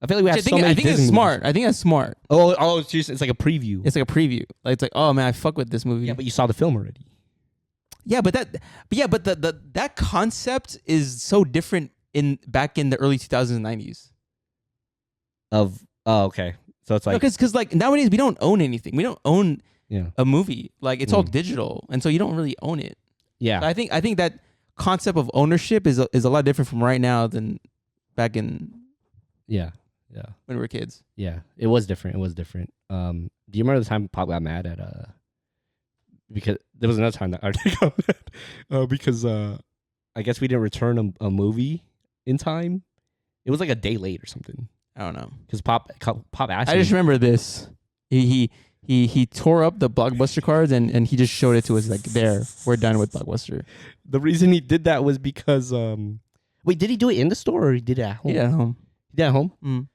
I feel like we have so many. I think Disney it's smart. movies. I think that's smart. Oh, it's like a preview. It's like a preview. Like it's like, oh man, I fuck with this movie. Yeah, but you saw the film already. Yeah, but that concept is so different back in the early 2000s and 90s. Okay. So it's like because like nowadays we don't own anything. We don't own yeah. a movie. Like it's all digital, and so you don't really own it. Yeah. So I think that concept of ownership is a lot different from right now than back in yeah when we were kids. Yeah. It was different. Do you remember the time Pop got mad at because there was another time that I got mad because I guess we didn't return a movie in time. It was like a day late or something. I don't know. Because Pop asked me. I just remember this. He tore up the Blockbuster cards and he just showed it to us like, there, we're done with Blockbuster. The reason he did that was because wait, did he do it in the store or he did it at home? Yeah, at home. He did it at home? Mm.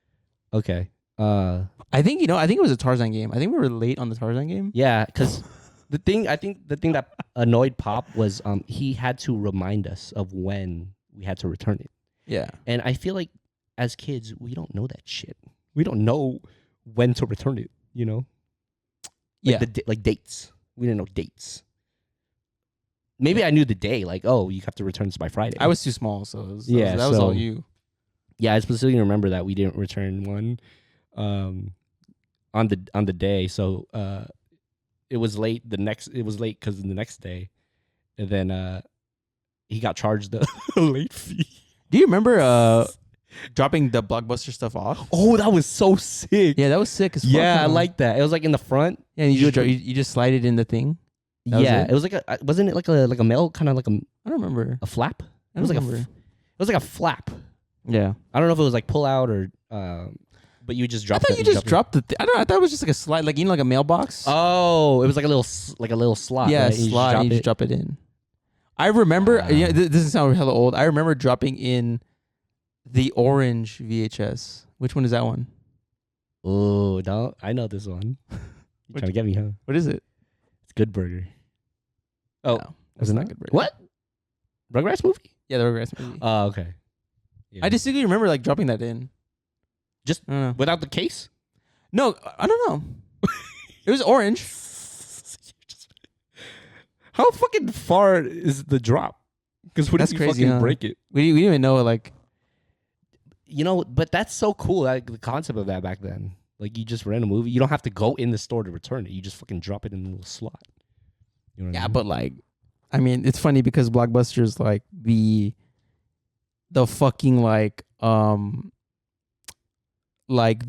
Okay. I think it was a Tarzan game. I think we were late on the Tarzan game. Yeah, because the thing that annoyed Pop was he had to remind us of when we had to return it. Yeah. And I feel like as kids, we don't know that shit. We don't know when to return it, you know? Like dates. We didn't know dates. Maybe I knew the day, like, oh, you have to return this by Friday. I was too small, so that was so all you. Yeah, I specifically remember that we didn't return one on the day. So it was late because the next day, and then he got charged the late fee. Do you remember dropping the Blockbuster stuff off? Oh, that was so sick. Yeah, that was sick as fuck. Yeah, I like that. It was like in the front. Yeah, and you just slide it in the thing. Yeah, it was like wasn't it like a mail kind of like I don't remember a flap? I don't remember. It was like a flap. Yeah, I don't know if it was like pull out or but you just dropped. I thought you just dropped the. I don't know. I thought it was just like a slide, like like a mailbox. Oh, it was like a little slot. Yeah, right? slide. And you just drop it in. I remember. Yeah, this doesn't sound hella old. I remember dropping in the orange VHS. Which one is that one? Oh, no, I know this one. You're trying to get me, huh? What is it? It's Good Burger. Oh, no, was it not Good Burger? What? Rugrats movie? Yeah, the Rugrats movie. Oh, okay. Yeah. I distinctly remember like dropping that in. Just I don't know. without the case? No, I don't know. It was orange. How fucking far is the drop? Because what That's if you crazy, fucking huh? break it? We didn't even know like. You know, but that's so cool. Like the concept of that back then. Like you just rent a movie. You don't have to go in the store to return it. You just fucking drop it in a little slot. You know what I mean? But like, I mean, it's funny because Blockbuster's like the fucking like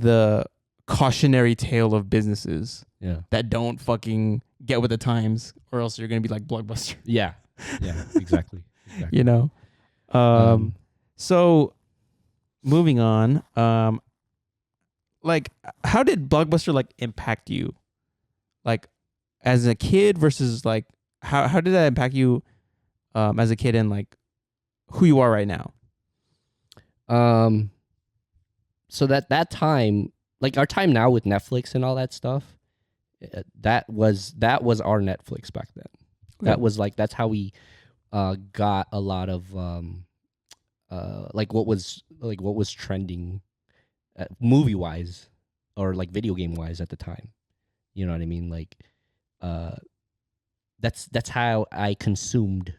the cautionary tale of businesses that don't fucking get with the times, or else you're gonna be like Blockbuster. Yeah, exactly. You know, so moving on, like, how did Blockbuster like impact you, like as a kid versus like how did that impact you, as a kid and like who you are right now? So that time, like our time now with Netflix and all that stuff, that was our Netflix back then. Okay. That was like that's how we got a lot of like what was trending movie wise or like video game wise at the time. You know what I mean? Like that's how I consumed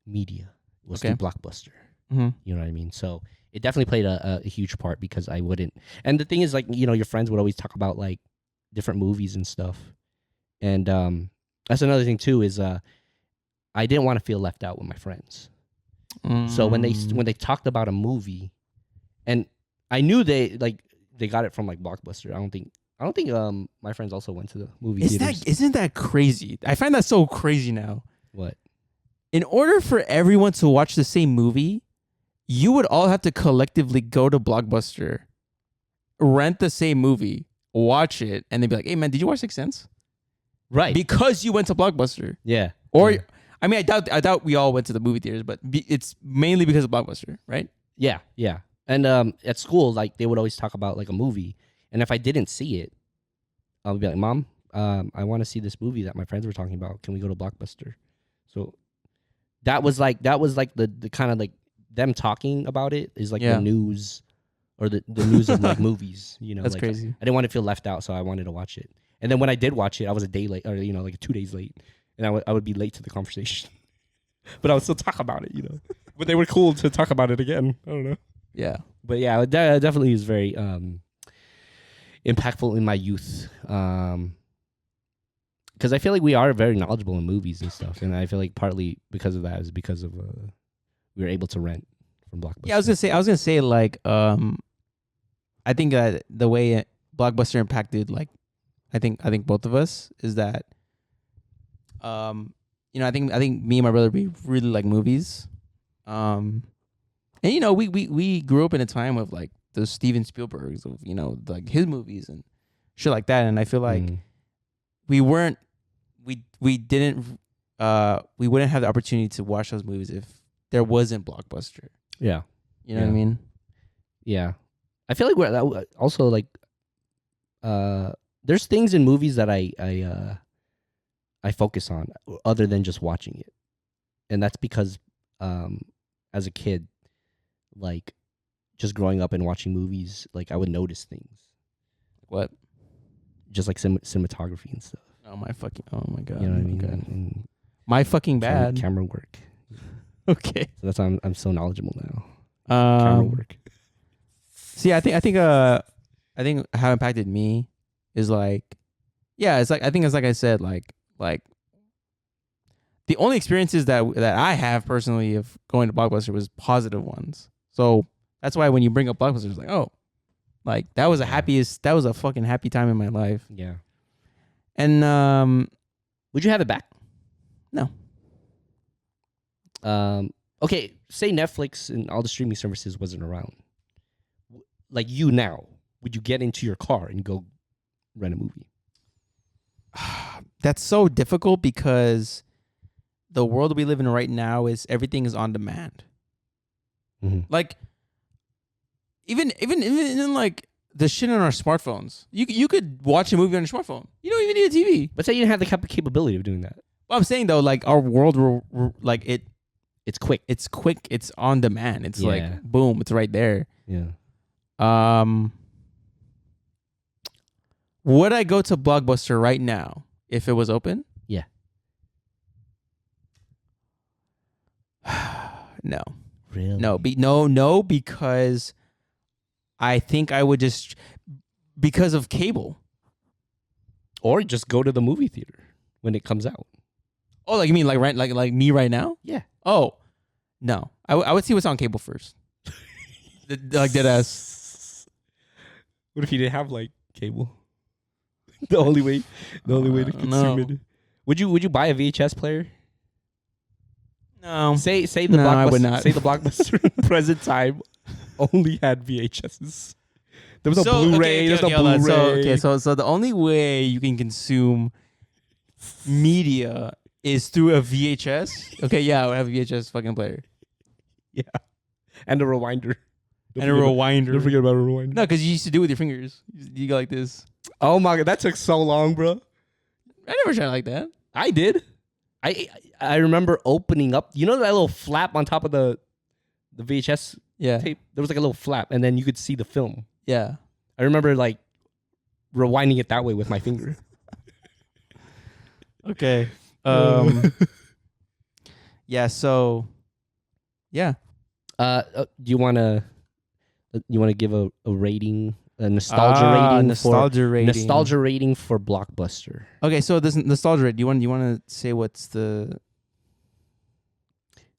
media was through Blockbuster. Mm-hmm. You know what I mean? So it definitely played a huge part because I wouldn't. And the thing is, like, you know, your friends would always talk about like different movies and stuff. And that's another thing too is I didn't want to feel left out with my friends. So when they talked about a movie, and I knew they got it from like Blockbuster. I don't think my friends also went to the movie theaters. Isn't that crazy? I find that so crazy now. What? In order for everyone to watch the same movie, you would all have to collectively go to Blockbuster, rent the same movie, watch it, and they'd be like, "Hey man, did you watch Sixth Sense?" Right. Because you went to Blockbuster. Yeah. Or I mean, I doubt we all went to the movie theaters, but it's mainly because of Blockbuster, right? Yeah. And at school, like they would always talk about like a movie, and if I didn't see it, I would be like, "Mom, I want to see this movie that my friends were talking about. Can we go to Blockbuster?" So that was like the kind of like them talking about it is like the news or the news of like movies, you know. That's like, crazy. I didn't want to feel left out, so I wanted to watch it. And then when I did watch it, I was a day late, or you know, like 2 days late, and I would be late to the conversation, but I would still talk about it, you know. But they were cool to talk about it again. I don't know. Yeah, but yeah, that definitely is very impactful in my youth. Because I feel like we are very knowledgeable in movies and stuff, and I feel like partly because of that is because of we were able to rent from Blockbuster. Yeah, I was gonna say like I think that the way Blockbuster impacted like I think both of us is that you know I think me and my brother we really like movies, and you know we grew up in a time of like the Steven Spielbergs of you know like his movies and shit like that, and I feel like we wouldn't have the opportunity to watch those movies if there wasn't Blockbuster. Yeah. You know what I mean? Yeah. I feel like we're also like there's things in movies that I focus on other than just watching it, and that's because as a kid, like just growing up and watching movies, like I would notice things. What? Just like cinematography and stuff. Oh my fucking! Oh my god! You know what I mean? Okay. And My fucking bad. camera work. Okay. So that's why I'm so knowledgeable now. Camera work. See, I think how impacted me is like, yeah, it's like I think it's like I said, like the only experiences that I have personally of going to Blockbuster was positive ones. So that's why when you bring up Blockbuster, it's like, oh, like that was a fucking happy time in my life. Yeah. And Would you have it back? No. Okay, say Netflix and all the streaming services wasn't around. Like you now, would you get into your car and go rent a movie? That's so difficult because the world we live in right now is everything is on demand. Mm-hmm. Like even like the shit on our smartphones. You could watch a movie on your smartphone. You don't even need a TV. But say you didn't have the capability of doing that. Well, I'm saying though, like our world, like it's quick. It's quick. It's on demand. It's Yeah. like boom. It's right there. Yeah. Would I go to Blockbuster right now if it was open? Yeah. No. Really? No, because I think I would just because of cable. Or just go to the movie theater when it comes out. Oh, like you mean like right like me right now? Yeah. Oh, no. I would see what's on cable first. Like dead ass. What if you didn't have like cable? the only way to consume it. Would you buy a VHS player? No. Say the No, Blockbuster. I would not. Say the Blockbuster in present time only had VHSs. There was no Blu-ray. There's no Blu-ray. So the only way you can consume media is through a VHS. Okay, yeah, I have a VHS fucking player. Yeah. And a rewinder. And a rewinder. Don't forget about a rewinder. No, because you used to do it with your fingers. You go like this. Oh my god, that took so long, bro. I never tried like that. I did. I remember opening up. You know that little flap on top of the VHS Yeah. tape? There was like a little flap, and then you could see the film. Yeah. I remember like rewinding it that way with my finger. Okay. Yeah. So. Yeah. Do you want to give a rating, a nostalgia rating? Nostalgia rating for Blockbuster. Okay, so this nostalgia rate. Do you want to say what's the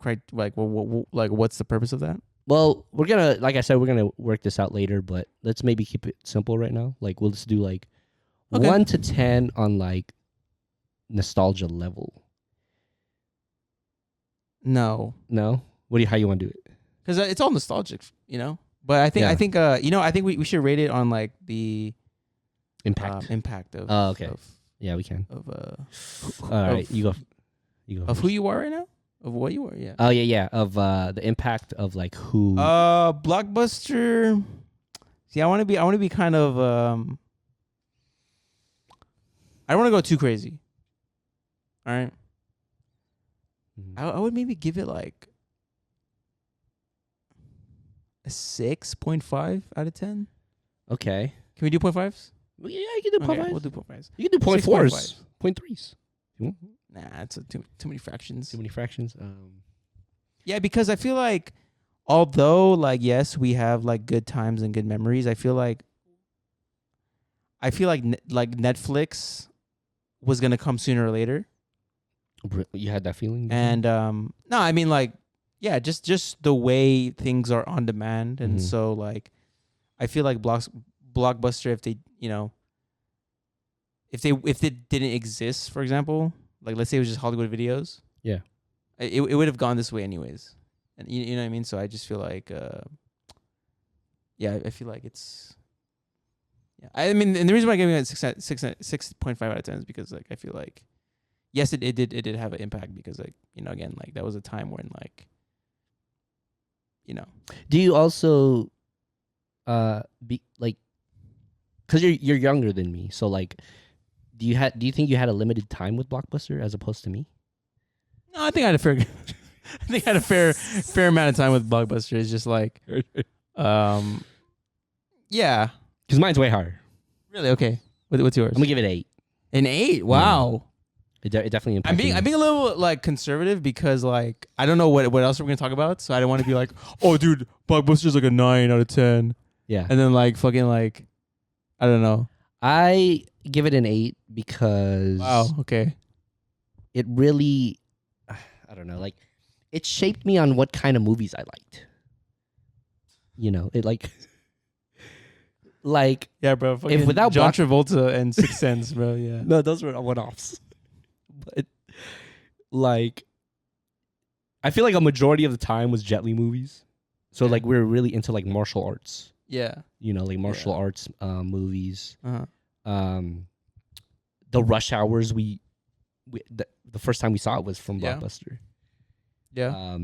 what's the purpose of that? Well, we're gonna, like I said, we're gonna work this out later, but let's maybe keep it simple right now. Like we'll just do like 1 to 10 on like nostalgia level. No. How you want to do it? Because it's all nostalgic, you know. But I think we should rate it on like the Impact. Impact of. Oh, okay. Yeah, we can. Of All right, you go. Of first. who you are right now. Of what you are, yeah. Oh yeah. Of the impact of like who. Blockbuster. See, I want to be kind of. I don't want to go too crazy. All right. Mhm. I would maybe give it like a 6.5 out of 10. Okay. Can we do 0.5s? Well, yeah, you can do 0.5s. We'll do 0.5s. You can do 0.4s. 0.3s. Nah, it's too many fractions. Too many fractions. Yeah, because I feel like although like yes, we have like good times and good memories, I feel like Netflix was gonna come sooner or later. You had that feeling? And no, I mean like yeah, just the way things are on demand, and so like I feel like Blockbuster, if they if they didn't exist, for example, like let's say it was just Hollywood Videos, yeah, it would have gone this way anyways, and you know what I mean. So I just feel like yeah, I feel like it's I mean, and the reason why I'm giving it 6.5 out of 10 is because like I feel like yes, it did have an impact because like again like that was a time when like Do you also because you're younger than me, so like, do you think you had a limited time with Blockbuster as opposed to me? No, I think I had a fair. I think I had a fair amount of time with Blockbuster. It's just like, yeah. Because mine's way higher. Really? Okay. What's yours? I'm gonna give it 8. An 8? Wow. It definitely impacted I'm me. being a little like conservative because like I don't know what else we're gonna talk about, so I don't want to be like, oh, dude, Blockbuster's like a 9 out of 10, Yeah. and then like fucking like, I don't know. I give it an 8 because Wow. Okay. it really, I don't know, like it shaped me on what kind of movies I liked. You know, it like Yeah, bro. if without John Travolta and Sixth Sense, bro. Yeah. no, those were one-offs. But like, I feel like a majority of the time was Jet Li movies. So like we were really into like martial arts. Yeah. You know, like martial arts movies. Uh-huh. The Rush Hours the first time we saw it was from Blockbuster. Yeah.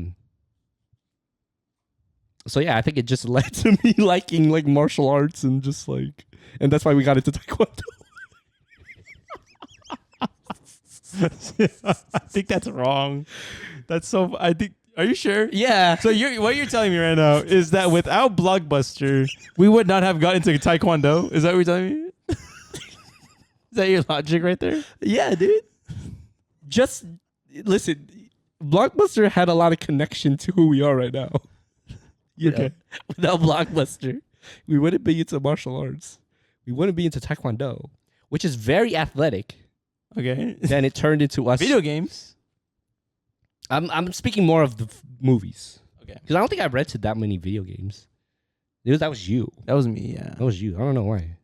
So yeah, I think it just led to me liking like martial arts and just like, and that's why we got into Taekwondo. I think that's wrong. That's so. I think. Are you sure? Yeah. So what you're telling me right now is that without Blockbuster, we would not have gotten into Taekwondo. Is that what you're telling me? Is that your logic right there? Yeah, dude. Just listen. Blockbuster had a lot of connection to who we are right now. You know, without Blockbuster, we wouldn't be into martial arts. We wouldn't be into Taekwondo, which is very athletic. Okay. Then it turned into us. Video games. I'm speaking more of the movies. Okay. Because I don't think I rented that many video games. That was you. That was me. Yeah. That was you. I don't know why. I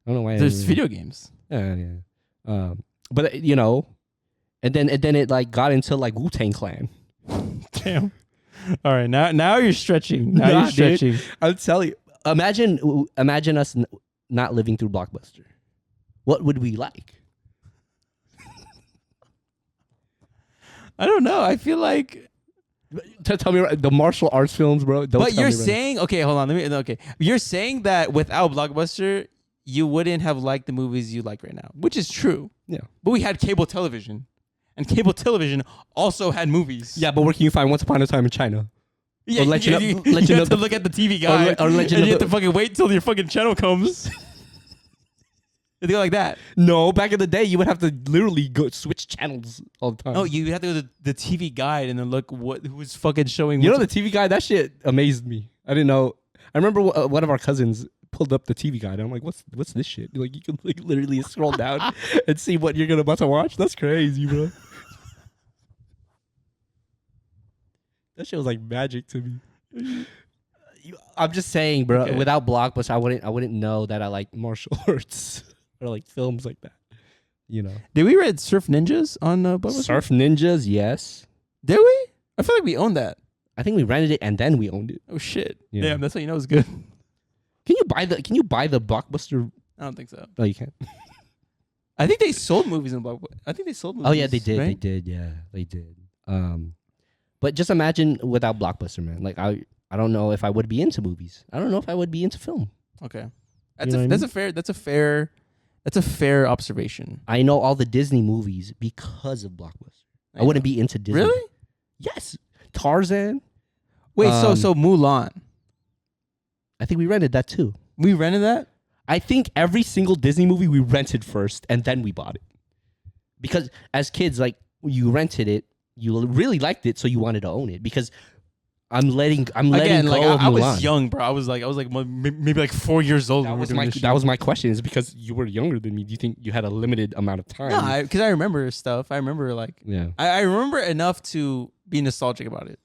don't know why. There's video games. Yeah. But you know, and then it like got into like Wu-Tang Clan. Damn. All right. Now you're stretching. Now Nah, you're stretching. dude. I'm telling you. Imagine us not living through Blockbuster. What would we like? I don't know. I feel like. Tell me the martial arts films, bro. But you're saying, okay, hold on. Okay. You're saying that without Blockbuster, you wouldn't have liked the movies you like right now, which is true. Yeah. But we had cable television, and cable television also had movies. Yeah, but where can you find Once Upon a Time in China? Yeah, Or let you know have to look at the TV guide, or let you and know you have to fucking wait till your fucking channel comes. They go like that. No, back in the day, you would have to literally go switch channels all the time. No, you have to go to the TV guide and then look who's fucking showing. You know the TV guide? That shit amazed me. I didn't know. I remember one of our cousins pulled up the TV guide. I'm like, what's this shit? Like you can like literally scroll down and see what you're about to watch. That's crazy, bro. That shit was like magic to me. I'm just saying, bro. Okay. Without Blockbuster, I wouldn't know that I like martial arts or like films like that. You know, Did we read Surf Ninjas on Blockbuster? Surf Ninjas, yes. Did we? I feel like we owned that. I think we rented it and then we owned it. Oh shit! Yeah. Damn, that's how you know it's good. Can you buy the Blockbuster? I don't think so. No, you can't. I think they sold movies in Blockbuster. I think they sold movies. Oh yeah, they did. Right? They did. Yeah, they did. But just imagine without Blockbuster, man. Like I don't know if I would be into movies. I don't know if I would be into film. Okay, You know what I mean? That's a fair observation. I know all the Disney movies because of Blockbuster. I wouldn't be into Disney. Really? Yes. Tarzan. Wait, so Mulan. I think we rented that too. We rented that? I think every single Disney movie we rented first and then we bought it. Because as kids, like you rented it, you really liked it, so you wanted to own it. Because I'm letting go like of I Mulan. was young, bro. I was like maybe like 4 years old. That was my question. Is because you were younger than me. Do you think you had a limited amount of time? No, because I remember stuff. I remember like yeah. I remember enough to be nostalgic about it.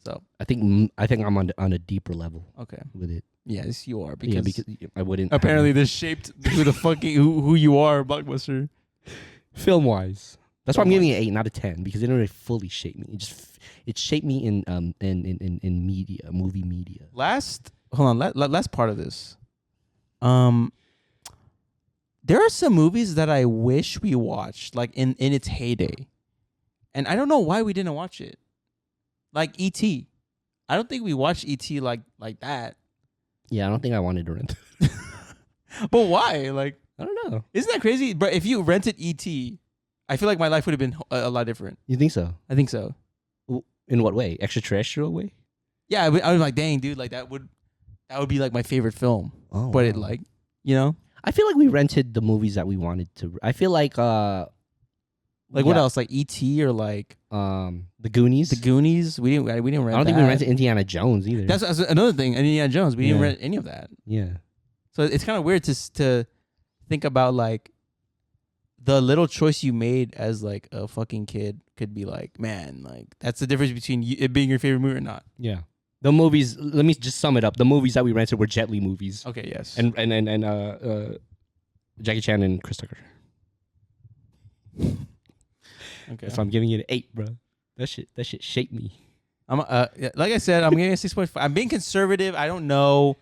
So I think I'm on a deeper level okay, with it. yes, you are Because I wouldn't. apparently this shaped who you are, Blockbuster. Film wise, that's why I'm giving it 8, not a 10, because it didn't really fully shape me. It shaped me in media, movie media. Last part of this. There are some movies that I wish we watched, like in its heyday, and I don't know why we didn't watch it. Like E.T. I don't think we watched E.T. like that. Yeah, I don't think I wanted to rent. But why? Like, I don't know. isn't that crazy? But if you rented E.T., I feel like my life would have been a lot different. You think so? I think so. In what way? Extraterrestrial way? Yeah, I was like, dang, dude, like that would be like my favorite film. Oh, But it wow. like, you know, I feel like we rented the movies that we wanted to. I feel like what yeah, else? Like E.T. or like the Goonies. The Goonies. We didn't rent. I don't think that. we rented Indiana Jones either. That's another thing. Indiana Jones. We didn't Yeah. rent any of that. yeah. So it's kind of weird to think about like the little choice you made as like a fucking kid could be like, man, like that's the difference between it being your favorite movie or not. Yeah. The movies. Let me just sum it up. The movies that we rented were Jet Li movies. Okay. Yes. And Jackie Chan and Chris Tucker. okay. So I'm giving it an 8, bro. That shit shaped me. I'm like I said, I'm giving it 6.5. I'm being conservative. I don't know.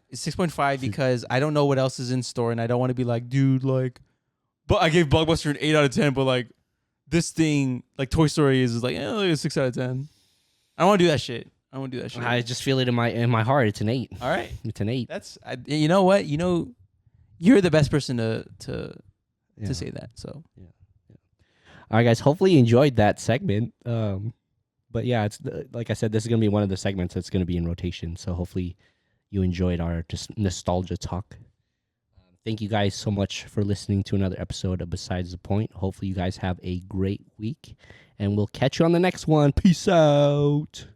It's 6.5 because I don't know what else is in store, and I don't want to be like, dude, like. But I gave Blockbuster an 8 out of 10. But like, this thing, like Toy Story, is like, like a 6 out of 10. I don't want to do that shit. I just feel it in my heart. It's an 8. All right. It's an 8. You know what? You're the best person to say that. So Yeah. All right, guys. Hopefully you enjoyed that segment. But yeah, it's like I said, this is gonna be one of the segments that's gonna be in rotation. So hopefully you enjoyed our just nostalgia talk. Thank you guys so much for listening to another episode of Besides the Point. Hopefully you guys have a great week, and we'll catch you on the next one. Peace out.